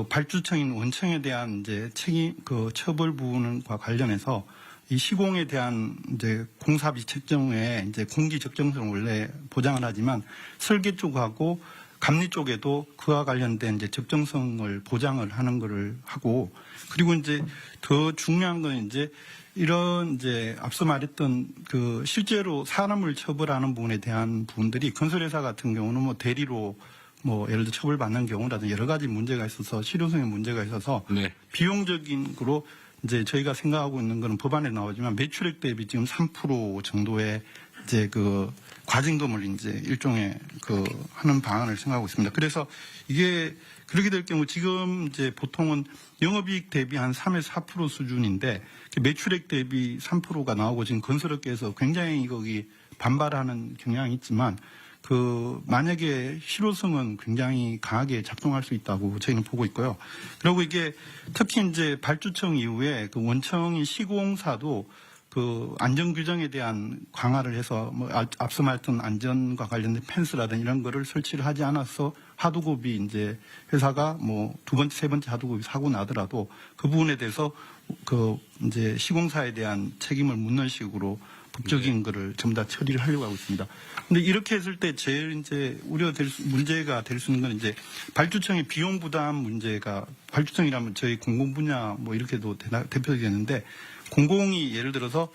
발주청인 원청에 대한 이제 책임, 그 처벌 부분과 관련해서 이 시공에 대한 이제 공사비 책정에 이제 공기 적정성을 원래 보장을 하지만 설계 쪽하고 감리 쪽에도 그와 관련된 이제 적정성을 보장을 하는 것을 하고 그리고 이제 더 중요한 건 이제 이런 이제 앞서 말했던 그 실제로 사람을 처벌하는 부분에 대한 부분들이 건설회사 같은 경우는 뭐 대리로 뭐 예를 들어 처벌받는 경우라든지 여러 가지 문제가 있어서 실효성의 문제가 있어서 비용적인 거로 이제 저희가 생각하고 있는 거는 법안에 나오지만 매출액 대비 지금 3% 정도의 이제 그 과징금을 이제 일종의 그 하는 방안을 생각하고 있습니다. 그래서 이게 그렇게 될 경우 지금 이제 보통은 영업이익 대비 한 3에서 4% 수준인데 매출액 대비 3%가 나오고 지금 건설업계에서 굉장히 거기 반발하는 경향이 있지만 그 만약에 실효성은 굉장히 강하게 작동할 수 있다고 저희는 보고 있고요. 그리고 이게 특히 이제 발주청 이후에 그 원청인 시공사도 그 안전 규정에 대한 강화를 해서 뭐 앞서 말했던 안전과 관련된 펜스라든지 이런 거를 설치를 하지 않아서 하도급이 이제 회사가 뭐 두 번째, 세 번째 하도급이 사고 나더라도 그 부분에 대해서 그 이제 시공사에 대한 책임을 묻는 식으로 법적인 거를 전부 다 처리를 하려고 하고 있습니다. 근데 이렇게 했을 때 제일 이제 문제가 될 수 있는 건 이제 발주청의 비용 부담 문제가 발주청이라면 저희 공공 분야 뭐 이렇게도 대표되겠는데 공공이 예를 들어서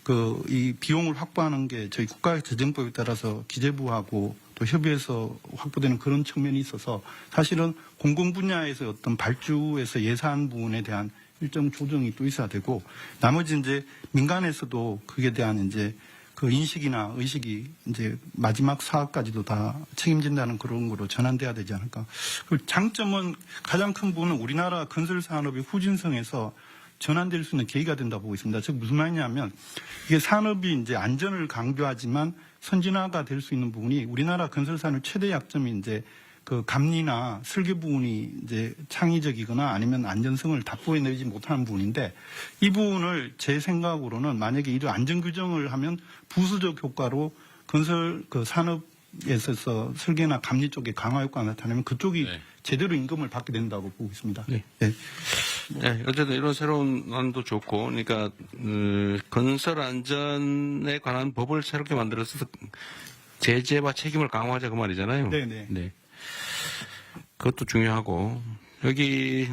그 이 비용을 확보하는 게 저희 국가재정법에 따라서 기재부하고 또 협의해서 확보되는 그런 측면이 있어서 사실은 공공 분야에서 어떤 발주에서 예산 부분에 대한 일정 조정이 또 있어야 되고 나머지 이제 민간에서도 그에 대한 이제 그 인식이나 의식이 이제 마지막 사업까지도 다 책임진다는 그런 거로 전환돼야 되지 않을까. 그 장점은 가장 큰 부분은 우리나라 건설 산업의 후진성에서 전환될 수 있는 계기가 된다고 보고 있습니다. 즉 무슨 말이냐면 이게 산업이 이제 안전을 강조하지만 선진화가 될 수 있는 부분이 우리나라 건설 산업 최대 약점이 이제 그 감리나 설계 부분이 이제 창의적이거나 아니면 안전성을 답보해내지 못하는 부분인데 이 부분을 제 생각으로는 만약에 이런 안전 규정을 하면 부수적 효과로 건설 그 산업에 있어서 설계나 감리 쪽에 강화 효과가 나타나면 그쪽이 제대로 임금을 받게 된다고 보고 있습니다. 네. 네, 어쨌든 이런 새로운 안도 좋고, 그러니까 건설 안전에 관한 법을 새롭게 만들어서 제재와 책임을 강화하자 그 말이잖아요. 네네. 네. 그것도 중요하고 여기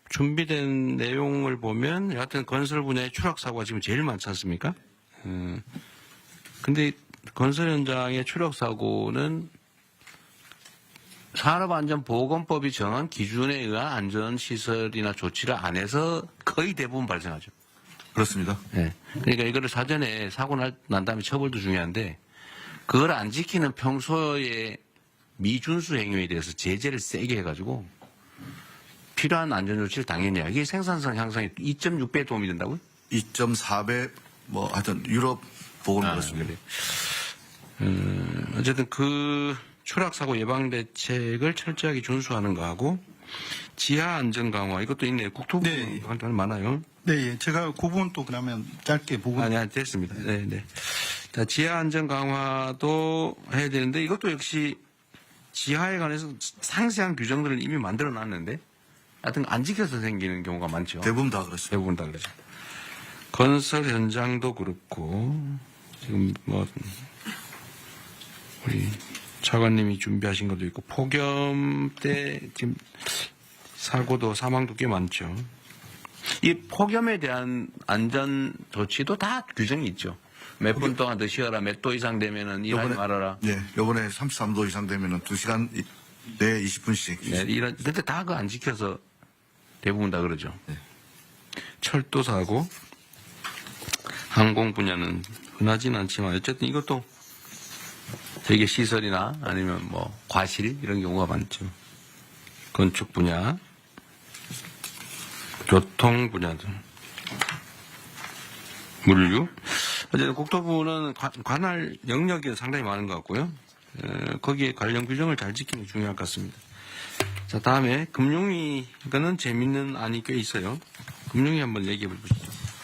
준비된 내용을 보면 여하튼 건설 분야의 추락 사고가 지금 제일 많지 않습니까? 근데 건설 현장의 추락 사고는 산업안전보건법이 정한 기준에 의한 안전시설이나 조치를 안 해서 거의 대부분 발생하죠. 그렇습니다. 네. 그러니까 이거를 사전에 사고 난 다음에 처벌도 중요한데 그걸 안 지키는 평소의 미준수 행위에 대해서 제재를 세게 해가지고 필요한 안전조치를 당연히 해야. 이게 생산성 향상에 2.6배 도움이 된다고요? 2.4배 뭐 하여튼 유럽 보고는 그렇습니다. 어쨌든 그 추락사고 예방 대책을 철저하게 준수하는 거하고 지하 안전 강화 이것도 있네요. 국토부 네. 관련 많아요. 네, 예. 제가 그 부분 또 그러면 짧게 보고. 아니, 됐습니다. 네, 네. 자, 지하 안전 강화도 해야 되는데 이것도 역시 지하에 관해서 상세한 규정들을 이미 만들어 놨는데 하여튼 안 지켜서 생기는 경우가 많죠. 대부분 다 그렇습니다. 대부분 다 그렇죠. 건설 현장도 그렇고 지금 뭐 우리 차관님이 준비하신 것도 있고 폭염 때 지금 사고도 사망도 꽤 많죠. 이 폭염에 대한 안전 조치도 다 규정이 있죠. 몇 분 동안 더 쉬어라, 몇 도 이상 되면은 일하지 말아라. 네, 요번에 33도 이상 되면은 2시간 내에 20분씩. 네, 근데 다 그거 안 지켜서 대부분 다 그러죠. 네. 철도 사고, 항공 분야는 흔하진 않지만 어쨌든 이것도 되게 시설이나 아니면 뭐 과실 이런 경우가 많죠. 건축 분야, 교통 분야 등, 물류. 어쨌든 국토부는 관할 영역이 상당히 많은 것 같고요. 거기에 관련 규정을 잘 지키는 게 중요할 것 같습니다. 자, 다음에 금융위, 이거는 재밌는 안이 꽤 있어요. 금융위 한번 얘기해 보시죠.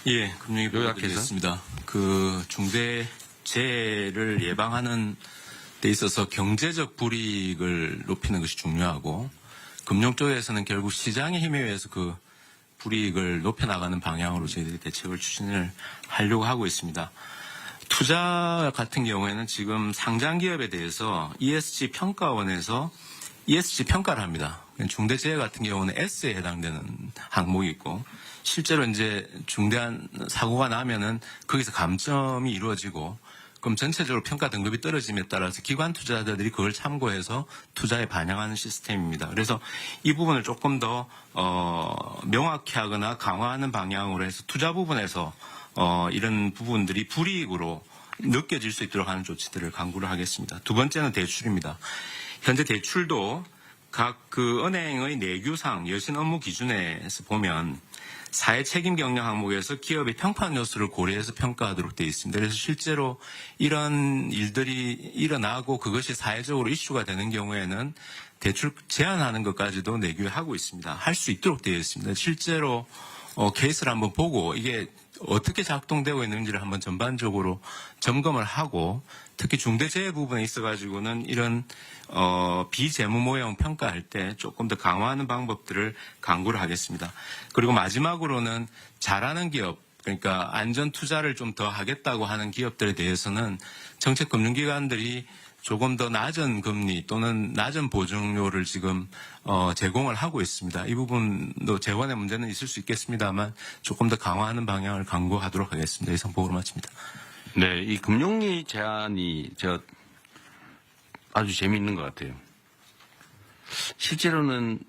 예, 금융위 보도드리겠습니다. 그 중대재해를 예방하는 데 있어서 경제적 불이익을 높이는 것이 중요하고 금융 쪽에서는 결국 시장의 힘에 의해서 그 불이익을 높여나가는 방향으로 저희들이 대책을 추진을 하려고 하고 있습니다. 투자 같은 경우에는 지금 상장기업에 대해서 ESG 평가원에서 ESG 평가를 합니다. 중대재해 같은 경우는 S에 해당되는 항목이 있고 실제로 이제 중대한 사고가 나면은 거기서 감점이 이루어지고 그럼 전체적으로 평가 등급이 떨어짐에 따라서 기관 투자자들이 그걸 참고해서 투자에 반영하는 시스템입니다. 그래서 이 부분을 조금 더 명확히 하거나 강화하는 방향으로 해서 투자 부분에서 이런 부분들이 불이익으로 느껴질 수 있도록 하는 조치들을 강구를 하겠습니다. 두 번째는 대출입니다. 현재 대출도 각 그 은행의 내규상 여신 업무 기준에서 보면 사회 책임 경영 항목에서 기업의 평판 요소를 고려해서 평가하도록 되어 있습니다. 그래서 실제로 이런 일들이 일어나고 그것이 사회적으로 이슈가 되는 경우에는 대출 제한하는 것까지도 내규에 하고 있습니다. 할 수 있도록 되어 있습니다. 실제로 케이스를 한번 보고 이게 어떻게 작동되고 있는지를 한번 전반적으로 점검을 하고 특히 중대재해 부분에 있어가지고는 이런 비재무모형 평가할 때 조금 더 강화하는 방법들을 강구를 하겠습니다. 그리고 마지막으로는 잘하는 기업 그러니까 안전 투자를 좀 더 하겠다고 하는 기업들에 대해서는 정책금융기관들이 조금 더 낮은 금리 또는 낮은 보증료를 지금 제공을 하고 있습니다. 이 부분도 재원의 문제는 있을 수 있겠습니다만 조금 더 강화하는 방향을 강구하도록 하겠습니다. 이상 보고를 마칩니다. 네, 이 금융위 제안이 아주 재미있는 것 같아요. 실제로는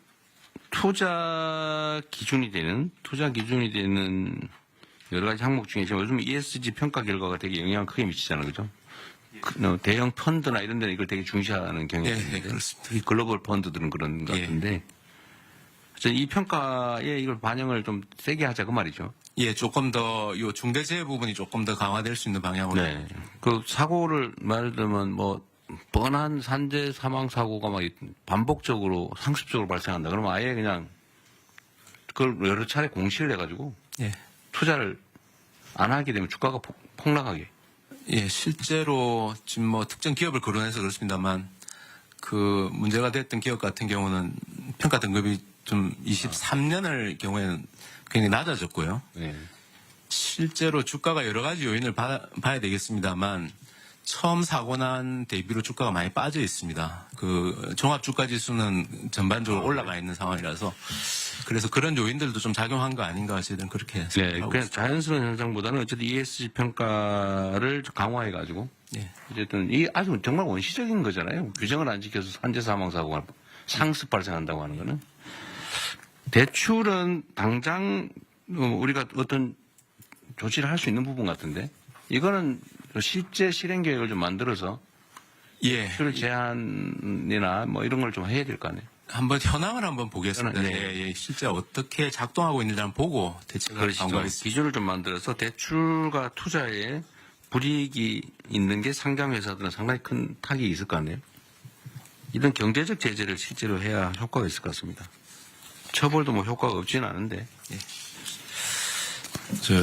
투자 기준이 되는 여러 가지 항목 중에 지금 요즘 ESG 평가 결과가 되게 영향을 크게 미치잖아요, 그죠? 대형 펀드나 이런 데는 이걸 되게 중시하는 경향이 있는데 그렇습니다. 특히 글로벌 펀드들은 그런 것 같은데 이 평가에 이걸 반영을 좀 세게 하자 그 말이죠. 예, 조금 더 요 중대재해 부분이 조금 더 강화될 수 있는 방향으로. 네. 그 사고를 말을 들면 뭐 뻔한 산재 사망 사고가 막 반복적으로 상습적으로 발생한다. 그러면 아예 그냥 그걸 여러 차례 공시를 해가지고 예. 투자를 안 하게 되면 주가가 폭락하게. 예, 실제로 지금 뭐 특정 기업을 거론해서 그렇습니다만 그 문제가 됐던 기업 같은 경우는 평가 등급이 좀 23년을 경우에는 굉장히 낮아졌고요. 네. 실제로 주가가 여러 가지 요인을 봐야 되겠습니다만 처음 사고 난 대비로 주가가 많이 빠져 있습니다. 그 종합 주가 지수는 전반적으로 올라가 있는 상황이라서 그래서 그런 요인들도 좀 작용한 거 아닌가 저희들은 그렇게 네, 생각하고 그냥 있습니다. 자연스러운 현상보다는 어쨌든 ESG 평가를 강화해가지고 네. 어쨌든 이 아주 정말 원시적인 거잖아요. 규정을 안 지켜서 산재 사망 사고가 상습 발생한다고 하는 거는 대출은 당장 우리가 어떤 조치를 할 수 있는 부분 같은데 이거는 실제 실행 계획을 좀 만들어서 예. 대출 제한이나 뭐 이런 걸 좀 해야 될 거 아니에요. 한번 현황을 한번 보겠습니다. 네. 예, 예. 실제 어떻게 작동하고 있는지 한번 보고 대책을 그렇죠. 강구하겠습니다. 기준을 좀 만들어서 대출과 투자에 불이익이 있는 게 상장 회사들은 상당히 큰 타격이 있을 거 아니에요. 이런 경제적 제재를 실제로 해야 효과가 있을 것 같습니다. 처벌도 뭐 효과가 없지는 않은데. 예.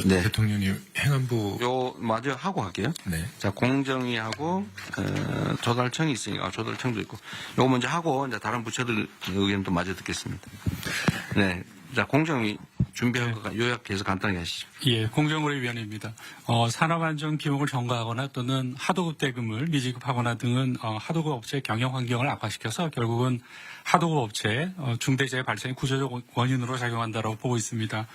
네. 대통령님 행안부 요 마저 하고 할게요. 네. 자, 공정위하고 조달청이 있으니까 조달청도 있고 요거 먼저 하고 이제 다른 부처들 의견도 마저 듣겠습니다. 네. 자, 공정위 준비한 거 요약해서 간단하게 하시죠. 예, 공정거래위원회입니다. 산업안전 기록을 전가하거나 또는 하도급 대금을 미지급하거나 등은 하도급 업체의 경영 환경을 악화시켜서 결국은 하도급 업체 중대재해 발생의 구조적 원인으로 작용한다고 보고 있습니다.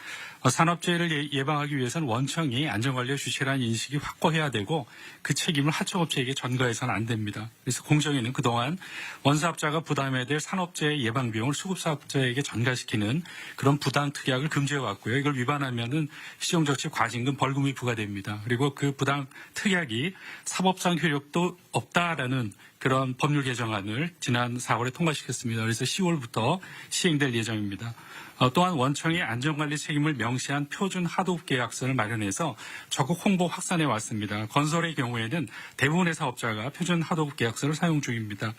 산업재해를 예방하기 위해서는 원청이 안전관리의 주체라는 인식이 확고해야 되고 그 책임을 하청업체에게 전가해서는 안 됩니다. 그래서 공정위는 그동안 원사업자가 부담해야 될 산업재해 예방 비용을 수급사업자에게 전가시키는 그런 부당 특약을 금지해왔고요. 이걸 위반하면은 시정조치 과징금 벌금이 부과됩니다. 그리고 그 부당 특약이 사법상 효력도 없다라는 그런 법률 개정안을 지난 4월에 통과시켰습니다. 그래서 10월부터 시행될 예정입니다. 또한 원청이 안전관리 책임을 명시한 표준 하도급 계약서를 마련해서 적극 홍보 확산해 왔습니다. 건설의 경우에는 대부분의 사업자가 표준 하도급 계약서를 사용 중입니다.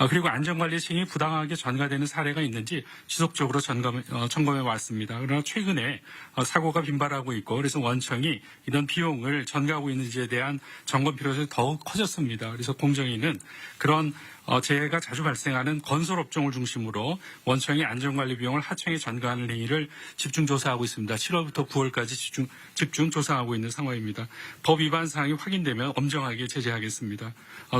그리고 안전관리 책임이 부당하게 전가되는 사례가 있는지 지속적으로 점검해 왔습니다. 그러나 최근에 사고가 빈발하고 있고 그래서 원청이 이런 비용을 전가하고 있는지에 대한 점검 필요성이 더욱 커졌습니다. 그래서 공정위는 그런 재해가 자주 발생하는 건설업종을 중심으로 원청이 안전관리 비용을 하청에 전가하는 행위를 집중 조사하고 있습니다. 7월부터 9월까지 집중 조사하고 있는 상황입니다. 법 위반 사항이 확인되면 엄정하게 제재하겠습니다.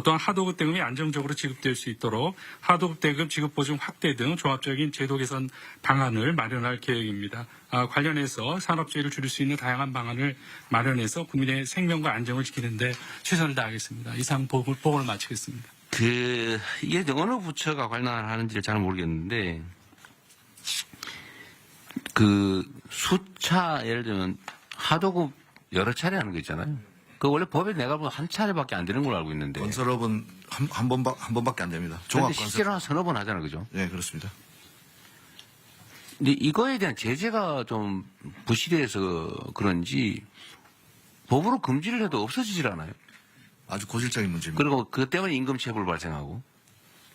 또한 하도급 대금이 안정적으로 지급될 수 있도록 하도급 대금 지급 보증 확대 등 종합적인 제도 개선 방안을 마련할 계획입니다. 관련해서 산업재해를 줄일 수 있는 다양한 방안을 마련해서 국민의 생명과 안정을 지키는 데 최선을 다하겠습니다. 이상 보고를 마치겠습니다. 이게 어느 부처가 관할하는지 잘 모르겠는데, 수차, 예를 들면, 하도급 여러 차례 하는 거 있잖아요. 그 원래 법에 내가 보면 한 차례밖에 안 되는 걸로 알고 있는데. 건설업은 한 번밖에 안 됩니다. 근데 종합건설. 실제로 한 서너 번 하잖아요. 그죠? 네, 그렇습니다. 근데 이거에 대한 제재가 좀 부실해서 그런지, 법으로 금지를 해도 없어지질 않아요. 아주 고질적인 문제입니다. 그리고 그 때문에 임금체불 발생하고.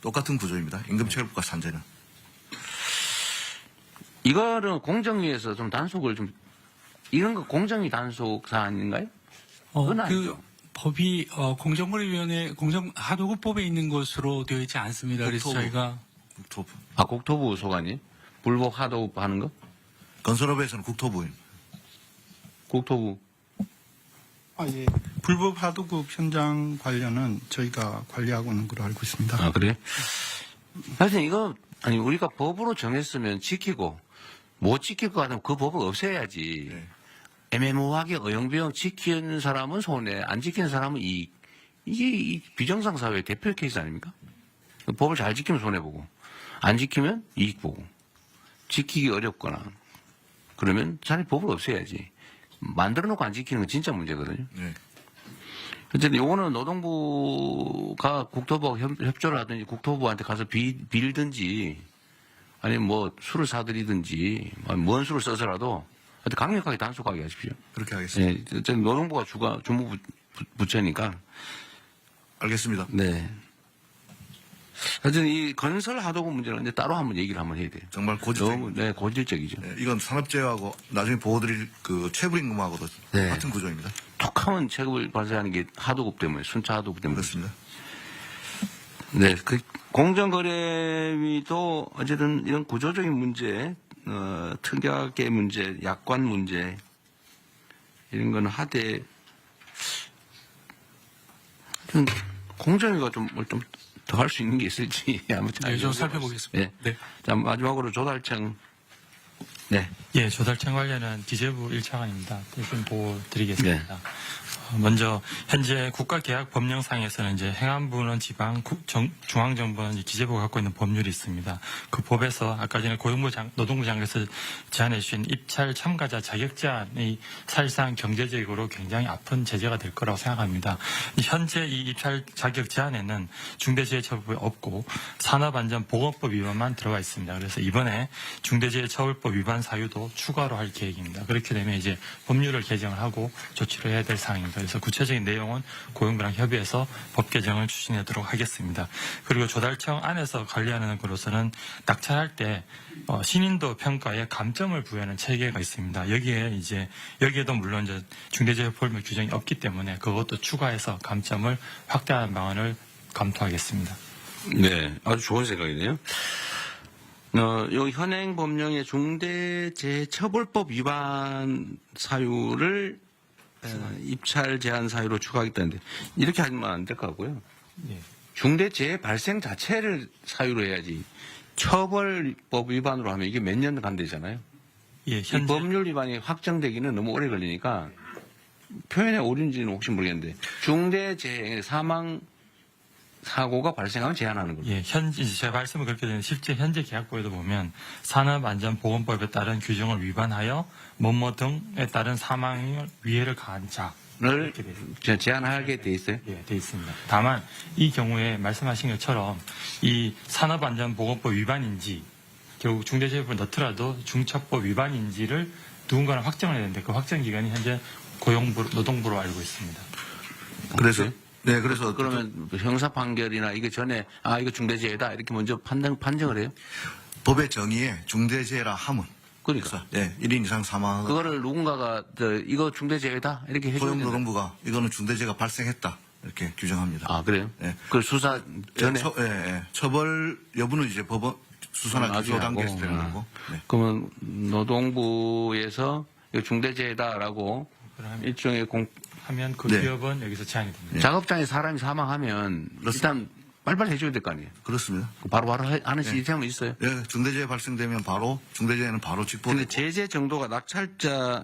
똑같은 구조입니다. 임금체불과 산재는. 이거는 공정위에서 좀 단속을 이런 거 공정위 단속 사안인가요? 그건 아니죠. 법이 공정거래위원회 하도급법에 있는 것으로 되어 있지 않습니다. 그래서 저희가 국토부. 국토부 소관이 불법 하도급 하는 거? 건설업에서는 국토부입니다. 국토부. 예. 불법 하도급 현장 관련은 저희가 관리하고 있는 걸로 알고 있습니다. 아, 그래요? 하여튼 이거, 우리가 법으로 정했으면 지키고, 못 지킬 것 같으면 그 법을 없애야지. 네. 애매모호하게 어영부영 지키는 사람은 손해, 안 지키는 사람은 이익. 이게 이 비정상 사회의 대표 케이스 아닙니까? 법을 잘 지키면 손해보고, 안 지키면 이익 보고, 지키기 어렵거나, 그러면 차라리 법을 없애야지. 만들어 놓고 안 지키는 건 진짜 문제거든요. 네. 어쨌든 요거는 노동부가 국토부와 협조를 하든지 국토부한테 가서 빌든지 아니면 뭐 술을 사드리든지 뭔 술을 써서라도 하여튼 강력하게 단속하게 하십시오. 그렇게 하겠습니다. 네, 어쨌든 노동부가 주무 부처니까. 알겠습니다. 네. 하여튼 이 건설 하도급 문제는 이제 따로 한번 얘기를 한번 해야 돼요. 정말 고질적인. 네, 고질적이죠. 네, 이건 산업재해하고 나중에 보호드릴 체불임금하고도 네. 같은 구조입니다. 톡하면 체급을 발생하는 게 하도급 때문에, 순차 하도급 때문에. 그렇습니다. 네, 그 공정거래위도 어쨌든 이런 구조적인 문제, 특약의 문제, 약관 문제 이런 거는 하되 공정위가 좀 더 할 수 있는 게 있을지 아무튼 네, 좀 살펴보겠습니다. 네. 네. 자, 마지막으로 조달청. 네. 예, 조달청 관련은 기재부 1차관입니다. 대신 보고 드리겠습니다. 네. 먼저 현재 국가계약법령상에서는 이제 행안부는 지방, 중앙정부는 이제 기재부가 갖고 있는 법률이 있습니다. 그 법에서 아까 전에 노동부 장관께서 제안해 주신 입찰 참가자 자격 제한이 사실상 경제적으로 굉장히 아픈 제재가 될 거라고 생각합니다. 현재 이 입찰 자격 제한에는 중대재해처벌법이 없고 산업안전보건법 위반만 들어가 있습니다. 그래서 이번에 중대재해처벌법 위반 사유도 추가로 할 계획입니다. 그렇게 되면 이제 법률을 개정을 하고 조치를 해야 될 사항입니다. 그래서 구체적인 내용은 고용부랑 협의해서 법 개정을 추진하도록 하겠습니다. 그리고 조달청 안에서 관리하는 것으로서는 낙찰할 때 신인도 평가에 감점을 부여하는 체계가 있습니다. 여기에도 물론 이제 중대재해법 규정이 없기 때문에 그것도 추가해서 감점을 확대하는 방안을 검토하겠습니다. 네, 아주 좋은 생각이네요. 요 현행 법령의 중대재해처벌법 위반 사유를 입찰 제한 사유로 추가하겠다는데 이렇게 하면 안 될 것 같고요. 예. 중대재해 발생 자체를 사유로 해야지 처벌법 위반으로 하면 이게 몇 년 간대잖아요. 예, 이 법률 위반이 확정되기는 너무 오래 걸리니까 표현의 오류인지는 혹시 모르겠는데 중대재해 사망 사고가 발생하면 제한하는 거죠. 예, 제가 말씀을 그렇게 드리는 실제 현재 계약법에도 보면 산업안전보건법에 따른 규정을 위반하여 뭐뭐 등에 따른 사망 위해를 가한 자를 제한하게 돼 있어요? 예, 돼 있습니다. 다만 이 경우에 말씀하신 것처럼 이 산업안전보건법 위반인지 결국 중대재해법을 넣더라도 중처법 위반인지를 누군가는 확정을 해야 되는데 그 확정 기간이 현재 노동부로 알고 있습니다. 그래서 네, 그래서 그러면 형사 판결이나 이게 전에 이거 중대재해다 이렇게 먼저 판정을 해요? 법의 정의에 중대재해라 함은 그러니까 네, 1인 이상 사망. 그거를 누군가가 이거 중대재해다 이렇게 해줘야 되는데 고용노동부가 이거는 중대재해가 발생했다 이렇게 규정합니다. 아 그래요? 네. 그 수사 전에 처벌 여부는 이제 법원 수사나 기소 단계에서 되는 거고. 네. 그러면 노동부에서 이거 중대재해다라고 일종의 하면 그 네. 기업은 여기서 제한이 됩니다. 작업장에 사람이 사망하면 일단 빨리빨리 해줘야 될 거 아니에요? 그렇습니다. 바로바로 하는 시스템은 있어요? 네, 중대재해 발생되면 중대재해는 바로 직보되고. 근데 제재 정도가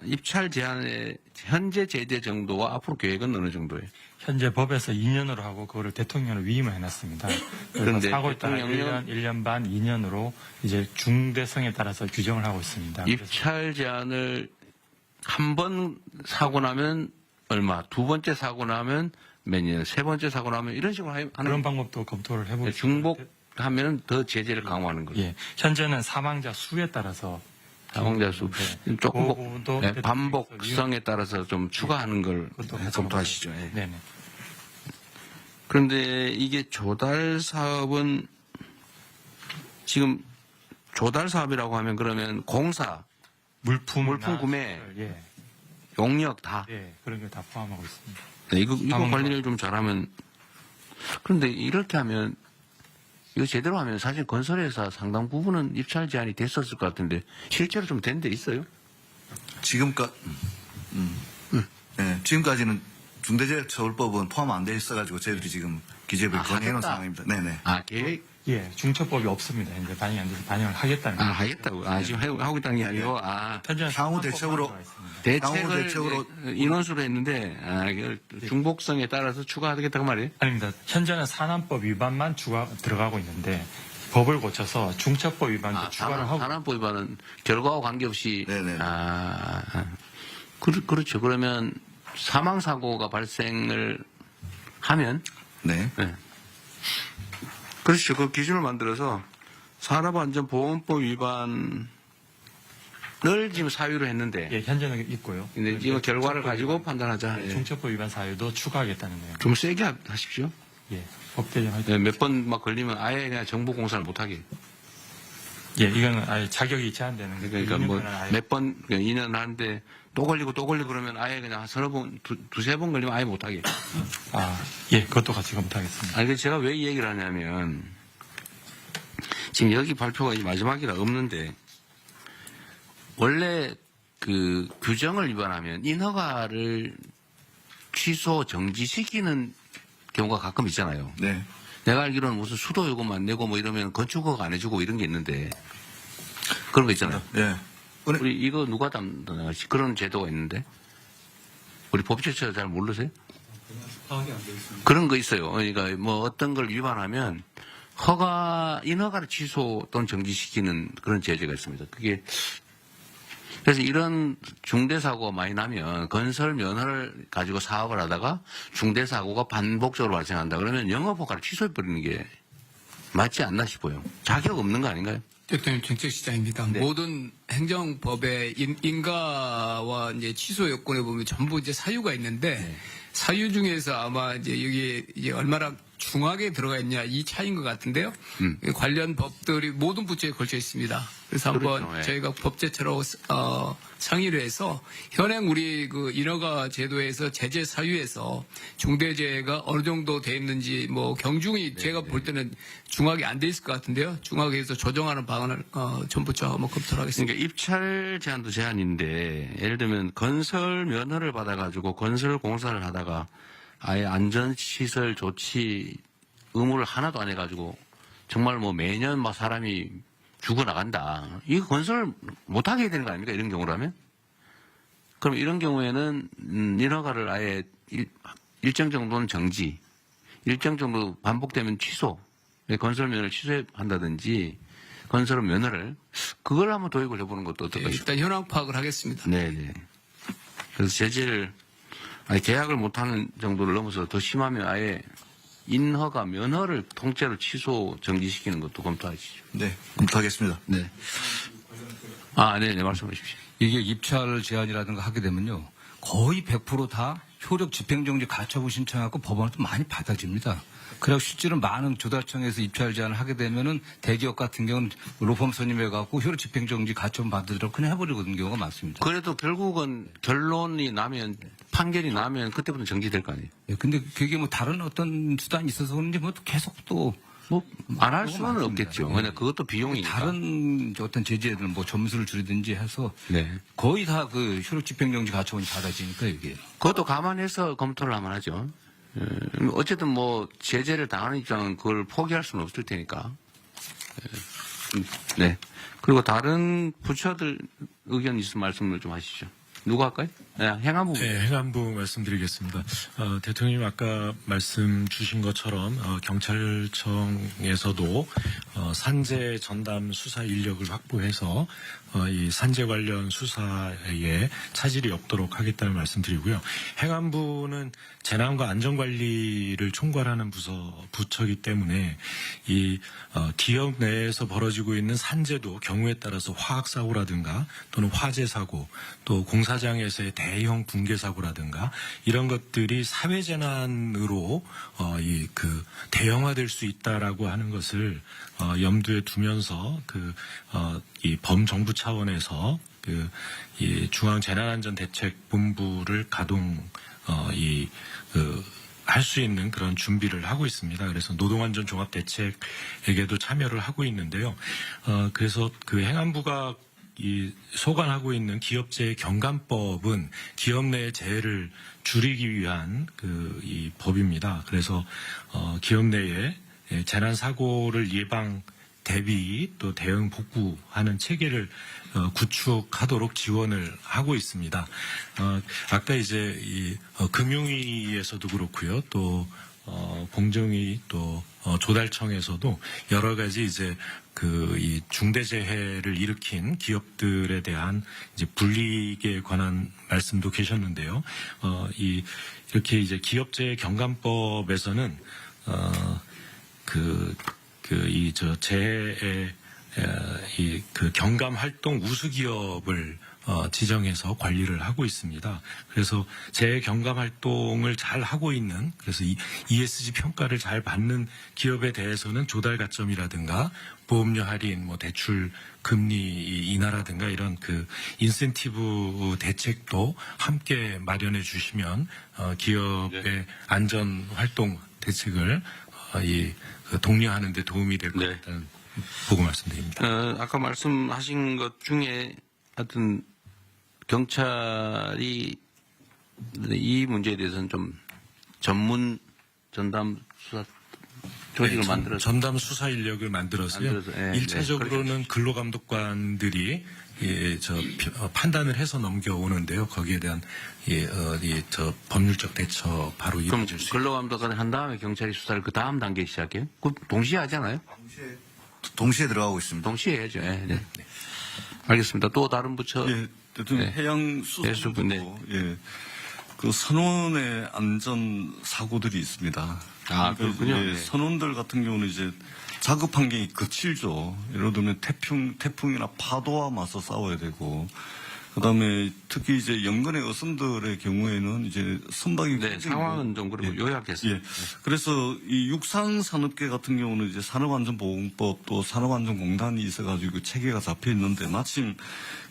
입찰 제한의 현재 제재 정도와 앞으로 계획은 어느 정도예요? 현재 법에서 2년으로 하고 그거를 대통령으로 위임을 해놨습니다. 그런데 사고에 따라 대통령은 1년 반, 2년으로 이제 중대성에 따라서 규정을 하고 있습니다. 입찰 제한을 한 번 사고 나면 얼마, 두 번째 사고 나면 몇 년, 세 번째 사고 나면 이런 식으로 하는 그런 방법도 검토를 해보고 중복하면 더 제재를 강화하는 거죠. 예, 현재는 사망자 수에 따라서 사망자 수 조금 그 부분도 반복성에 따라서 좀 추가하는 걸 검토하시죠. 예. 네네. 그런데 이게 조달 사업은 지금 조달 사업이라고 하면 그러면 공사, 물품 구매, 예, 용역 다. 예, 그런 걸 다 포함하고 있습니다. 네, 이거 관리를 좀 잘하면. 그런데 이렇게 하면 이거 제대로 하면 사실 건설회사 상당 부분은 입찰 제한이 됐었을 것 같은데 실제로 좀 된 데 있어요? 지금까지는 중대재해처벌법은 포함 안 돼 있어가지고 저희들이 지금 기재부에 건의해놓은 상황입니다. 네네. 계획? 예, 중처법이 없습니다. 이제 반영이 안 돼서 반영을 하겠다는 거죠. 하겠다고. 지금 하고 있다는 게 아니고, 향후 대책으로 인원수로 했는데, 이걸 중복성에 따라서 추가하겠다고 말이에요? 아닙니다. 현재는 산안법 위반만 들어가고 있는데, 법을 고쳐서 중처법 위반도 추가를 하고. 산안법 위반은 결과와 관계없이. 네네. 그렇죠. 그러면 사망사고가 발생을 하면. 네. 그렇죠. 그 기준을 만들어서 산업안전보건법 위반을 지금 사유로 했는데. 예, 현재는 있고요. 근데 지금 결과를 가지고 판단하자. 예. 중처법 위반 사유도 추가하겠다는 거예요. 좀 세게 하십시오. 예, 법 개정할 때. 몇 번 막 걸리면 아예 그냥 정보 공사를 못하게. 예, 이거는 아예 자격이 제한되는 거예요. 그러니까 뭐 몇 번 2년 하는데 또 걸리고 그러면 아예 그냥 서너 번, 두세 번 걸리면 아예 못하게. 예, 그것도 같이 검토하겠습니다. 아니, 제가 왜 이 얘기를 하냐면, 지금 여기 발표가 이 마지막이라 없는데, 원래 그 규정을 위반하면 인허가를 취소, 정지시키는 경우가 가끔 있잖아요. 네. 내가 알기로는 무슨 수도 요금 안 내고 뭐 이러면 건축허가 안 해주고 이런 게 있는데, 그런 거 있잖아요. 네. 우리 이거 누가 담당하지? 그런 제도가 있는데, 우리 법제처 잘 모르세요? 파악이 안 되어 있습니다. 그런 거 있어요. 그러니까 뭐 어떤 걸 위반하면 인허가를 취소 또는 정지시키는 그런 제재가 있습니다. 그게 그래서 이런 중대사고가 많이 나면 건설 면허를 가지고 사업을 하다가 중대사고가 반복적으로 발생한다. 그러면 영업허가를 취소해버리는 게 맞지 않나 싶어요. 자격 없는 거 아닌가요? 대통령 정책시장입니다. 네. 모든 행정법의 인가와 이제 취소 요건에 보면 전부 이제 사유가 있는데 사유 중에서 아마 이제 여기 이제 얼마나 중하게 들어가 있냐 이 차이인 것 같은데요. 관련 법들이 모든 부처에 걸쳐 있습니다. 그래서 한번 그렇죠. 예. 저희가 법제처로 상의를 해서 현행 우리 그 인허가 제도에서 제재 사유에서 중대재해가 어느 정도 돼 있는지 뭐 경중이 제가 볼 때는 중하게 안 돼 있을 것 같은데요. 중하게 해서 조정하는 방안을 전부처 한번 검토를 하겠습니다. 그러니까 입찰 제한도 제한인데 예를 들면 건설 면허를 받아가지고 건설 공사를 하다가 아예 안전시설 조치 의무를 하나도 안 해가지고 정말 뭐 매년 막 사람이 죽어나간다. 이거 건설 못하게 해야 되는 거 아닙니까? 이런 경우라면? 그럼 이런 경우에는 인허가를 아예 일정 정도는 정지, 일정 정도 반복되면 취소, 건설 면허를 취소한다든지 건설 면허를 그걸 한번 도입을 해보는 것도 어떨까 싶습니다. 일단 현황 파악을 하겠습니다. 네네. 그래서 제재를 계약을 못하는 정도를 넘어서 더 심하면 아예 인허가 면허를 통째로 취소 정지시키는 것도 검토하시죠. 네, 검토하겠습니다. 네. 네네 말씀해 주십시오. 이게 입찰 제한이라든가 하게 되면요. 거의 100% 다 효력 집행정지 가처분 신청하고 법원을 또 많이 받아집니다. 그리고 실제로 많은 조달청에서 입찰 제한을 하게 되면은 대기업 같은 경우는 로펌 선임해갖고 효력 집행정지 가처분 받으도록 그냥 해버리는 경우가 많습니다. 그래도 결국은 결론이 나면 판결이 나면 그때부터 정지될 거 아니에요. 예, 근데 그게 뭐 다른 어떤 수단이 있어서 그런지 뭐 계속 또 뭐 안 할 수는 없겠죠. 그냥 그것도 비용이니까. 다른 어떤 제재들 뭐 점수를 줄이든지 해서 네. 거의 다 그 효력 집행정지 가처분이 받아지니까 이게. 그것도 감안해서 검토를 하면 하죠. 어쨌든 뭐 제재를 당하는 입장은 그걸 포기할 수는 없을 테니까. 네. 그리고 다른 부처들 의견 있으면 말씀을 좀 하시죠. 누가 할까요? 네, 행안부. 네, 행안부 말씀드리겠습니다. 대통령님 아까 말씀 주신 것처럼 경찰청에서도 산재 전담 수사 인력을 확보해서 이 산재 관련 수사에 차질이 없도록 하겠다는 말씀드리고요. 행안부는 재난과 안전관리를 총괄하는 부처이기 때문에 이 기업 내에서 벌어지고 있는 산재도 경우에 따라서 화학사고라든가 또는 화재사고 또 공사장에서의 대형 붕괴사고라든가 이런 것들이 사회재난으로 대형화될 수 있다라고 하는 것을 염두에 두면서 이 범정부 차원에서 이 중앙재난안전대책본부를 할 수 있는 그런 준비를 하고 있습니다. 그래서 노동안전종합대책에게도 참여를 하고 있는데요. 그래서 그 행안부가 소관하고 있는 기업재해 경감법은 기업 내의 재해를 줄이기 위한 이 법입니다. 그래서 기업 내에 재난 사고를 예방 대비 또 대응 복구하는 체계를 구축하도록 지원을 하고 있습니다. 아까 이제 금융위에서도 그렇고요. 또 공정위 또 조달청에서도 여러 가지 이제 이 중대재해를 일으킨 기업들에 대한 이제 불이익에 관한 말씀도 계셨는데요. 이렇게 이제 기업재해 경감법에서는 재해의 경감 활동 우수 기업을 지정해서 관리를 하고 있습니다. 그래서 재경감 활동을 잘 하고 있는, 그래서 이 ESG 평가를 잘 받는 기업에 대해서는 조달 가점이라든가 보험료 할인, 뭐 대출 금리 인하라든가 이런 그 인센티브 대책도 함께 마련해 주시면 기업의 안전 활동 대책을 독려하는 데 도움이 될 것 같다는 보고 말씀드립니다. 아까 말씀하신 것 중에 하여튼 경찰이 이 문제에 대해서는 좀 전문 전담 수사 조직을 만들어서 전담 수사 인력을 만들어서요. 1차적으로는 근로감독관들이 판단을 해서 넘겨오는데요. 거기에 대한 법률적 대처 바로 이루어질 수 그럼 근로감독관을 한 다음에 경찰이 수사를 그 다음 단계에 시작해요? 그 동시에 하잖아요? 동시에 들어가고 있습니다. 동시에 해야죠. 네. 알겠습니다. 또 다른 부처. 대통령 해양수산부도 그 선원의 안전 사고들이 있습니다. 그렇군요. 선원들 같은 경우는 이제 작업 환경이 거칠죠. 예를 들면 태풍이나 파도와 맞서 싸워야 되고, 그다음에 특히 이제 연근의 어선들의 경우에는 이제 선박이 상황은 좀 그리고 요약했어요. 그래서 이 육상산업계 같은 경우는 이제 산업안전보건법 또 산업안전공단이 있어가지고 체계가 잡혀 있는데 마침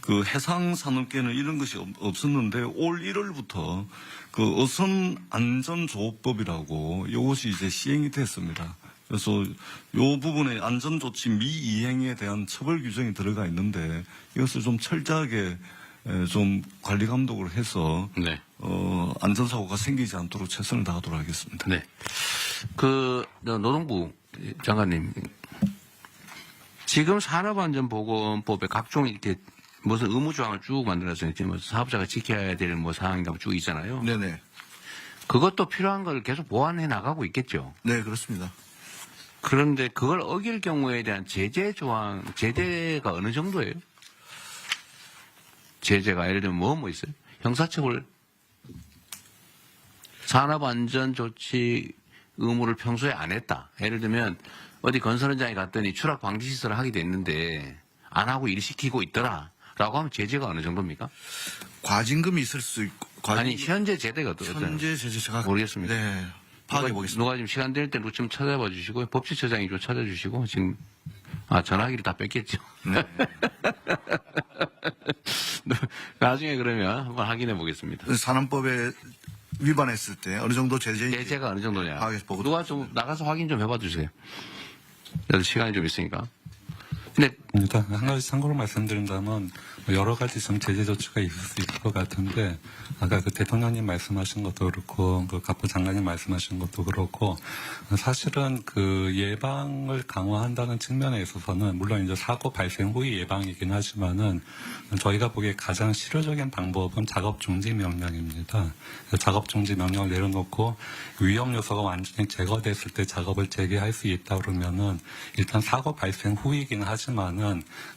그 해상산업계는 이런 것이 없었는데 올 1월부터 그 어선안전조업법이라고 이것이 이제 시행이 됐습니다. 그래서 이 부분에 안전조치 미이행에 대한 처벌 규정이 들어가 있는데 이것을 좀 철저하게 좀 관리 감독을 해서 안전사고가 생기지 않도록 최선을 다하도록 하겠습니다. 네. 노동부 장관님, 지금 산업안전보건법에 각종 이렇게 무슨 의무조항을 쭉 만들어서 뭐 사업자가 지켜야 될 뭐 사항인가 쭉 있잖아요. 네네. 그것도 필요한 걸 계속 보완해 나가고 있겠죠. 네, 그렇습니다. 그런데 그걸 어길 경우에 대한 제재가 어느 정도예요? 제재가 예를 들면 뭐 있어요? 형사처벌, 산업안전조치 의무를 평소에 안 했다. 예를 들면 어디 건설 현장에 갔더니 추락 방지 시설을 하게 됐는데 안 하고 일 시키고 있더라. 라고 하면 제재가 어느 정도입니까? 과징금이 있을 수 있고. 아니, 현재 제재가 어떠세요? 현재 제재가. 모르겠습니다. 네. 파악해 보겠습니다. 누가 지금 시간 될 때 좀 찾아봐 주시고, 법제처장이 좀 찾아주시고, 지금, 전화기를 다 뺐겠죠. 네. 나중에 그러면 한번 확인해 보겠습니다. 산업법에 위반했을 때 어느 정도 제재가 어느 정도냐. 보고 누가 좀 나가서 확인 좀 해봐 주세요. 그래도 시간이 좀 있으니까. 근데 일단 한 가지 참고로 말씀드린다면 여러 가지 좀 제재 조치가 있을 수 있을 것 같은데 아까 그 대통령님 말씀하신 것도 그렇고 그 갑부 장관님 말씀하신 것도 그렇고 사실은 그 예방을 강화한다는 측면에 있어서는 물론 이제 사고 발생 후의 예방이긴 하지만은 저희가 보기에 가장 실효적인 방법은 작업 중지 명령입니다. 작업 중지 명령을 내려놓고 위험 요소가 완전히 제거됐을 때 작업을 재개할 수 있다 그러면은 일단 사고 발생 후이긴 하지만은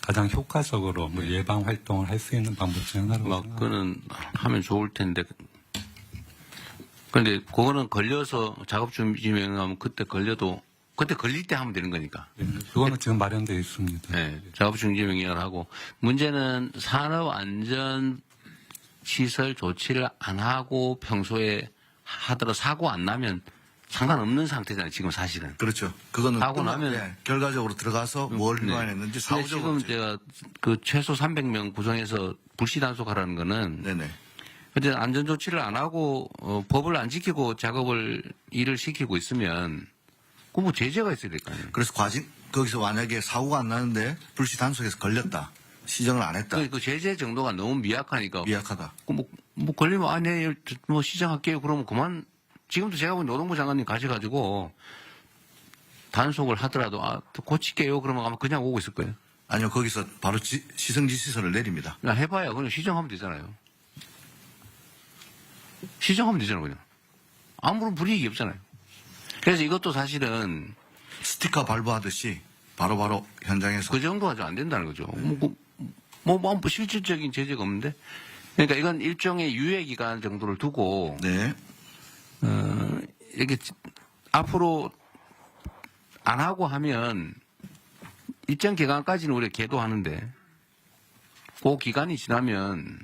가장 효과적으로 뭐 예방 활동을 할 수 있는 방법 중에 하나라고 생각합니다. 그거는 하면 좋을 텐데. 그런데 그거는 걸려서 작업 중지 명령하면 그때 걸릴 때 하면 되는 거니까. 그거는 지금 마련되어 있습니다. 네, 작업 중지 명령을 하고 문제는 산업 안전 시설 조치를 안 하고 평소에 하더라도 사고 안 나면 상관없는 상태잖아요. 지금 사실은. 그렇죠. 그거는 하고 나면 결과적으로 들어가서 뭘 위반했는지 사후적으로. 지금 제가 그 최소 300명 구성해서 불시 단속하라는 거는. 네네. 근데 안전 조치를 안 하고 법을 안 지키고 일을 시키고 있으면 그 뭐 제재가 있어야 될 거 아니에요. 그래서 거기서 만약에 사고가 안 나는데 불시 단속해서 걸렸다. 시정을 안 했다. 그 제재 정도가 너무 미약하니까. 미약하다. 뭐 걸리면 네, 뭐 시정할게요. 그러면 그만. 지금도 제가 본 노동부 장관님 가셔가지고 단속을 하더라도 고칠게요. 그러면 아마 그냥 오고 있을 거예요. 아니요, 거기서 바로 시정지시서를 내립니다. 그냥 해봐요. 그냥 시정하면 되잖아요. 시정하면 되잖아요, 그냥. 아무런 불이익이 없잖아요. 그래서 이것도 사실은 스티커 발부하듯이 바로바로 현장에서 그 정도가 좀 안 된다는 거죠. 뭐 실질적인 제재가 없는데. 그러니까 이건 일종의 유예 기간 정도를 두고 이렇게 앞으로 안 하고 하면 일정 기간까지는 우리가 계도하는데 그 기간이 지나면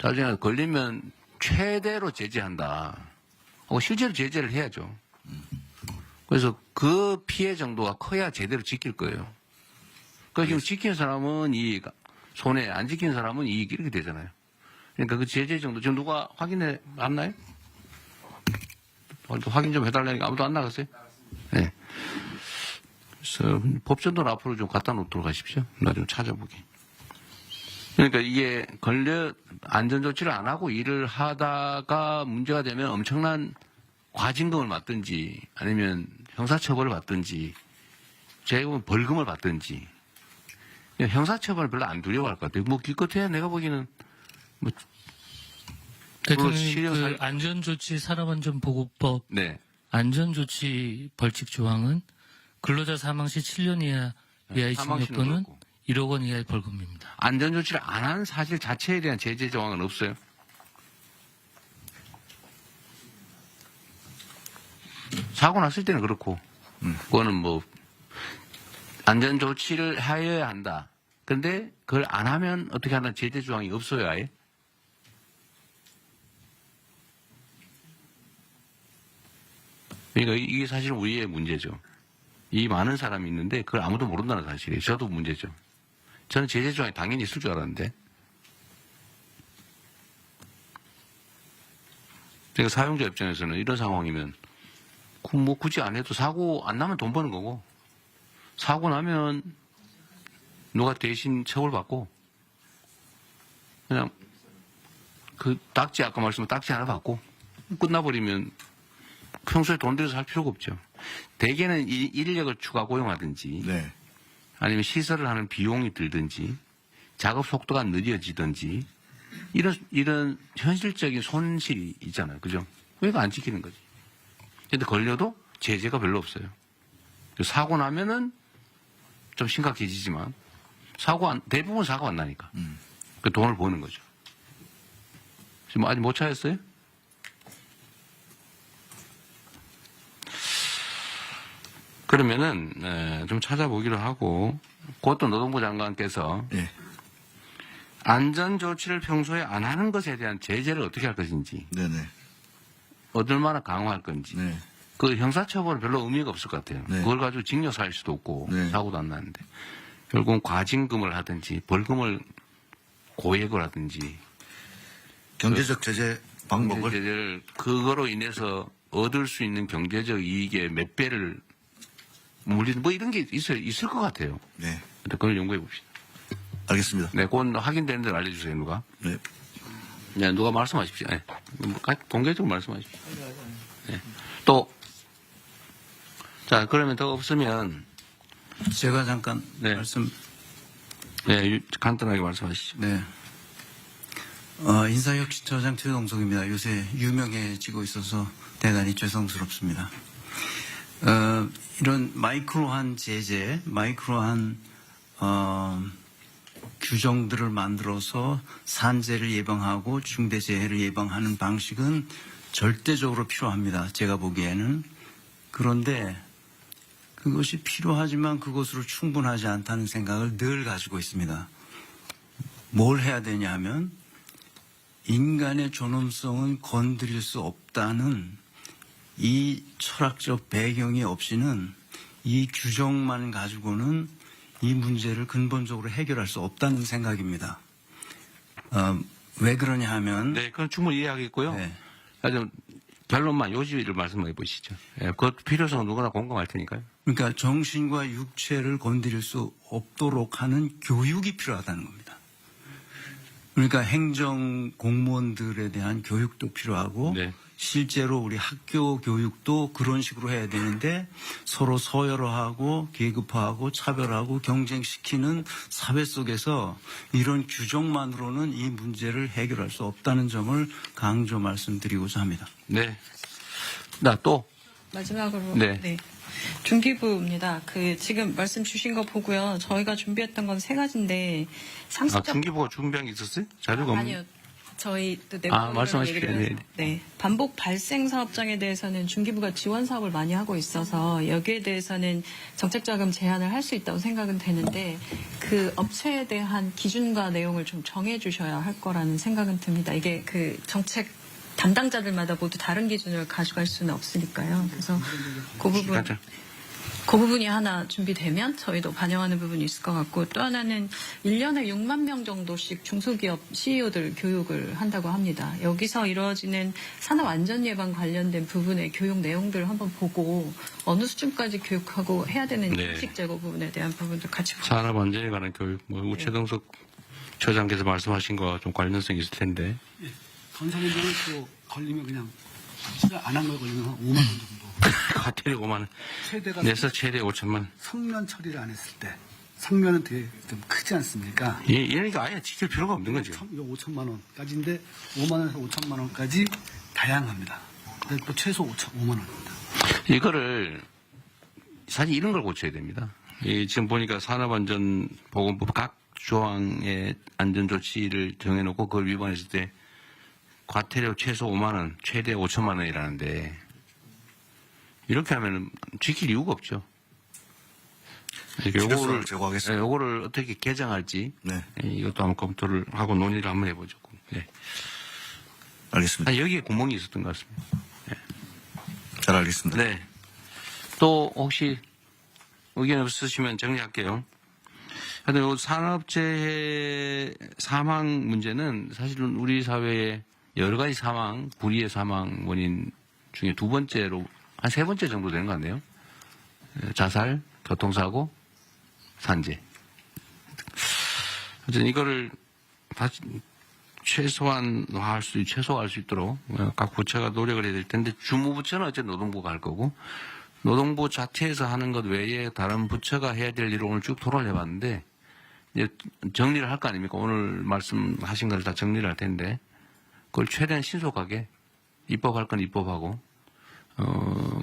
나중에 걸리면 최대로 제재한다. 실제로 제재를 해야죠. 그래서 그 피해 정도가 커야 제대로 지킬 거예요. 그러니까 지금 지키는 사람은 이익, 손해, 안 지키는 사람은 이익 이렇게 되잖아요. 그러니까 그 제재 정도 지금 누가 확인해 왔나요? 확인 좀 해달라니까 아무도 안 나갔어요? 네. 그래서 법전도는 앞으로 좀 갖다 놓도록 하십시오. 나 좀 찾아보기. 그러니까 이게 안전조치를 안 하고 일을 하다가 문제가 되면 엄청난 과징금을 받든지 아니면 형사처벌을 받든지 제가 보면 벌금을 받든지 형사처벌을 별로 안 두려워할 것 같아요. 뭐 기껏해야 내가 보기에는 뭐 대통령님 그 안전조치 산업안전보호법 네. 안전조치 벌칙 조항은 근로자 사망 시 7년 이하의 징역 또는 1억 원 이하의 벌금입니다. 안전조치를 안 한 사실 자체에 대한 제재 조항은 없어요. 사고 났을 때는 그렇고 그거는 뭐 안전조치를 하여야 한다. 그런데 그걸 안 하면 어떻게 하는 제재 조항이 없어요 아예. 그러니까 이게 사실 우리의 문제죠. 이 많은 사람이 있는데 그걸 아무도 모른다는 사실이에요. 저도 문제죠. 저는 제재 조항이 당연히 있을 줄 알았는데. 그러니까 사용자 입장에서는 이런 상황이면 뭐 굳이 안 해도 사고 안 나면 돈 버는 거고 사고 나면 누가 대신 처벌받고 그냥 그 딱지 아까 말씀한 딱지 하나 받고 끝나버리면 평소에 돈 들여서 할 필요가 없죠. 대개는 인력을 추가 고용하든지 네. 아니면 시설을 하는 비용이 들든지 작업 속도가 늦어지든지 이런 현실적인 손실이 있잖아요. 그죠? 그러니까 안 지키는 거지. 근데 걸려도 제재가 별로 없어요. 사고 나면은 좀 심각해지지만 대부분 사고 안 나니까 그 돈을 버는 거죠. 지금 아직 못 찾았어요? 그러면은 좀 찾아보기로 하고 그것도 노동부 장관께서 네. 안전조치를 평소에 안 하는 것에 대한 제재를 어떻게 할 것인지 네네. 얼마나 강화할 건지 네. 그 형사처벌은 별로 의미가 없을 것 같아요. 네. 그걸 가지고 징역 살 수도 없고 네. 사고도 안 나는데 결국은 과징금을 하든지 벌금을 고액을 하든지 경제적 제재 방법을 제재를 그거로 인해서 얻을 수 있는 경제적 이익의 몇 배를 물리는 뭐 이런 게 있을 것 같아요. 네. 그걸 연구해 봅시다. 알겠습니다. 네, 그건 확인되는 대로 알려주세요, 누가. 네. 네, 누가 말씀하십시오. 네. 공개적으로 말씀하십시오. 네. 또, 자, 그러면 더 없으면. 제가 잠깐 네. 말씀. 네, 간단하게 말씀하시죠. 네. 인사혁신처장 최동석입니다. 요새 유명해지고 있어서 대단히 죄송스럽습니다. 이런 마이크로한 제재, 마이크로한 규정들을 만들어서 산재를 예방하고 중대재해를 예방하는 방식은 절대적으로 필요합니다. 제가 보기에는. 그런데 그것이 필요하지만 그것으로 충분하지 않다는 생각을 늘 가지고 있습니다. 뭘 해야 되냐 하면 인간의 존엄성은 건드릴 수 없다는 이 철학적 배경이 없이는 이 규정만 가지고는 이 문제를 근본적으로 해결할 수 없다는 생각입니다. 왜 그러냐 하면. 네, 그건 충분히 이해하겠고요. 네. 좀 결론만 요지를 말씀해 보시죠. 네, 그 필요성은 누구나 공감할 테니까요. 그러니까 정신과 육체를 건드릴 수 없도록 하는 교육이 필요하다는 겁니다. 그러니까 행정 공무원들에 대한 교육도 필요하고 네. 실제로 우리 학교 교육도 그런 식으로 해야 되는데 서로 서열화하고 계급화하고 차별하고 경쟁시키는 사회 속에서 이런 규정만으로는 이 문제를 해결할 수 없다는 점을 강조 말씀드리고자 합니다. 네. 또 마지막으로 네. 네. 중기부입니다. 지금 말씀 주신 거 보고요. 저희가 준비했던 건 3가지인데 상습적 중기부가 준비한 게 있었어요? 자료가 없는. 아니요. 저희 또 말씀하십시오. 얘기를 해서, 네. 반복 발생 사업장에 대해서는 중기부가 지원 사업을 많이 하고 있어서 여기에 대해서는 정책자금 제한을 할 수 있다고 생각은 되는데 그 업체에 대한 기준과 내용을 좀 정해 주셔야 할 거라는 생각은 듭니다. 이게 그 정책 담당자들마다 모두 다른 기준을 가져갈 수는 없으니까요. 그래서 그 부분이 하나 준비되면 저희도 반영하는 부분이 있을 것 같고 또 하나는 1년에 6만 명 정도씩 중소기업 CEO들 교육을 한다고 합니다. 여기서 이루어지는 산업 안전 예방 관련된 부분의 교육 내용들을 한번 보고 어느 수준까지 교육하고 해야 되는 인식 제고 부분에 대한 부분도 같이 보고 산업 안전에 관한 교육, 우체동석 처장께서 말씀하신 거와 좀 관련성이 있을 텐데. 예, 건설인들은 또 걸리면 그냥 시간 안 한 거 걸리면 한 5만 원 정도. 과태료 5만 원. 최대가 내서 최대 5천만 원. 성면 처리를 안 했을 때 성면은 되게 좀 크지 않습니까? 얘네가 아예 지킬 필요가 없는 거죠. 이거 5천만 원까지인데 5만 원에서 5천만 원까지 다양합니다. 근데 또 최소 5만 원입니다. 이거를 사실 이런 걸 고쳐야 됩니다. 지금 보니까 산업안전보건법 각 조항의 안전조치를 정해놓고 그걸 위반했을 때 과태료 최소 5만 원, 최대 5천만 원이라는데 이렇게 하면 지킬 이유가 없죠. 필요성을 제고하겠습니다. 요거를 어떻게 개정할지 이것도 한번 검토를 하고 논의를 한번 해보죠. 네. 알겠습니다. 여기에 구멍이 있었던 것 같습니다. 네. 잘 알겠습니다. 네. 또 혹시 의견 없으시면 정리할게요. 하여튼 산업재해 사망 문제는 사실은 우리 사회의 여러 가지 사망, 불의의 사망 원인 중에 두 번째로 한 세 번째 정도 되는 것 같네요. 자살, 교통사고, 산재. 하여튼 이거를 다시 최소화할 수 있도록 각 부처가 노력을 해야 될 텐데 주무부처는 어쨌든 노동부가 할 거고 노동부 자체에서 하는 것 외에 다른 부처가 해야 될 일을 오늘 쭉 토론을 해봤는데 이제 정리를 할 거 아닙니까? 오늘 말씀하신 걸 다 정리를 할 텐데 그걸 최대한 신속하게 입법할 건 입법하고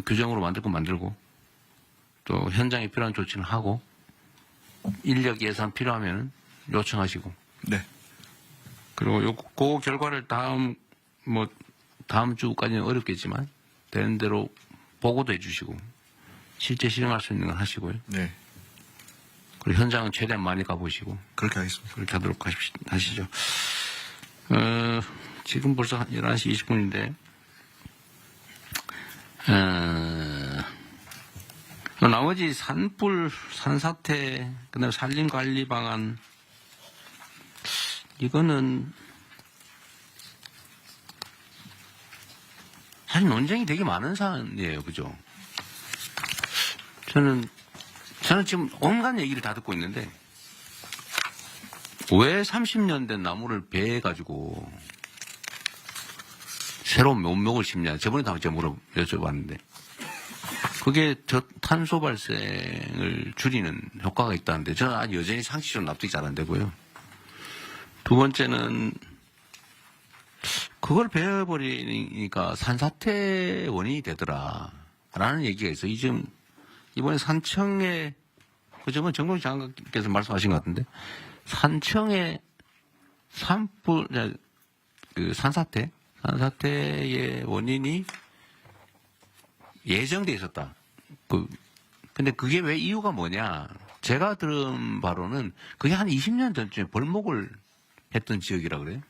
규정으로 만들 건 만들고 또 현장에 필요한 조치는 하고 인력 예산 필요하면 요청하시고 네. 그리고 그 결과를 다음 주까지는 어렵겠지만 되는 대로 보고도 해주시고 실제 실행할 수 있는 건 하시고요. 네. 그리고 현장은 최대한 많이 가보시고 그렇게 하겠습니다. 그렇게 하도록 하시죠. 지금 벌써 11시 20분인데 나머지 산불, 산사태, 그다음에 산림관리 방안 이거는 사실 논쟁이 되게 많은 사안이에요, 그죠? 저는 지금 온갖 얘기를 다 듣고 있는데 왜 30년 된 나무를 베해가지고 새로운 묘목을 심냐? 저번에도 한번 제가 여쭤봤는데 그게 탄소 발생을 줄이는 효과가 있다는데 저는 아직 여전히 상식적으로 납득이 잘 안 되고요. 두 번째는 그걸 베어버리니까 산사태 원인이 되더라라는 얘기가 있어요. 이번에 산청에 그저번 정봉주 장관께서 말씀하신 것 같은데 산청에 산사태의 원인이 예정돼 있었다. 근데 그게 왜 이유가 뭐냐? 제가 들은 바로는 그게 한 20년 전쯤에 벌목을 했던 지역이라 그래요.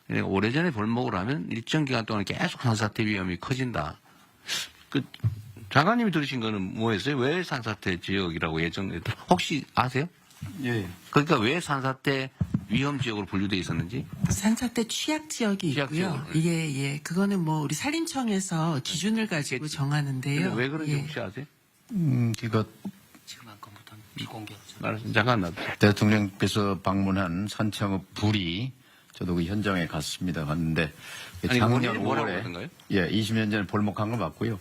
그러니까 오래전에 벌목을 하면 일정 기간 동안 계속 산사태 위험이 커진다. 장관님이 들으신 거는 뭐였어요? 왜 산사태 지역이라고 예정됐다? 혹시 아세요? 예. 그러니까 왜 산사태 위험 지역으로 분류돼 있었는지? 산사태 취약 지역이 있고요. 이게 그거는 우리 산림청에서 기준을 가지고 정하는데요. 왜 그런지 혹시 아세요? 이거 지금 안건부터는 비공개였죠. 잠깐 대통령께서 방문한 산청읍 불이 저도 그 현장에 갔는데 작년 5월에 20년 전에 볼목한 거 맞고요.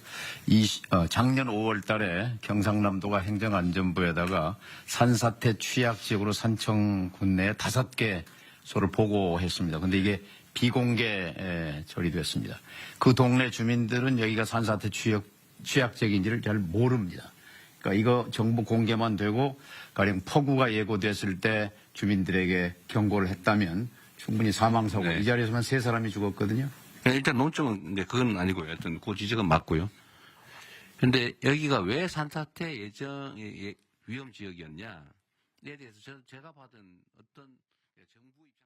작년 5월 달에 경상남도가 행정안전부에다가 산사태 취약 지역으로 산청군 내에 5개소를 보고했습니다. 근데 이게 비공개 처리됐습니다. 그 동네 주민들은 여기가 산사태 취약 지역인지를 잘 모릅니다. 그러니까 이거 정보 공개만 되고 가령 폭우가 예고됐을 때 주민들에게 경고를 했다면 충분히 사망사고 네. 이 자리에서만 3사람이 죽었거든요. 일단 논점은 그건 아니고요. 하여튼 그 지적은 맞고요. 그런데 여기가 왜 산사태 예정의 위험 지역이었냐에 대해서 제가 받은 어떤 정부 입장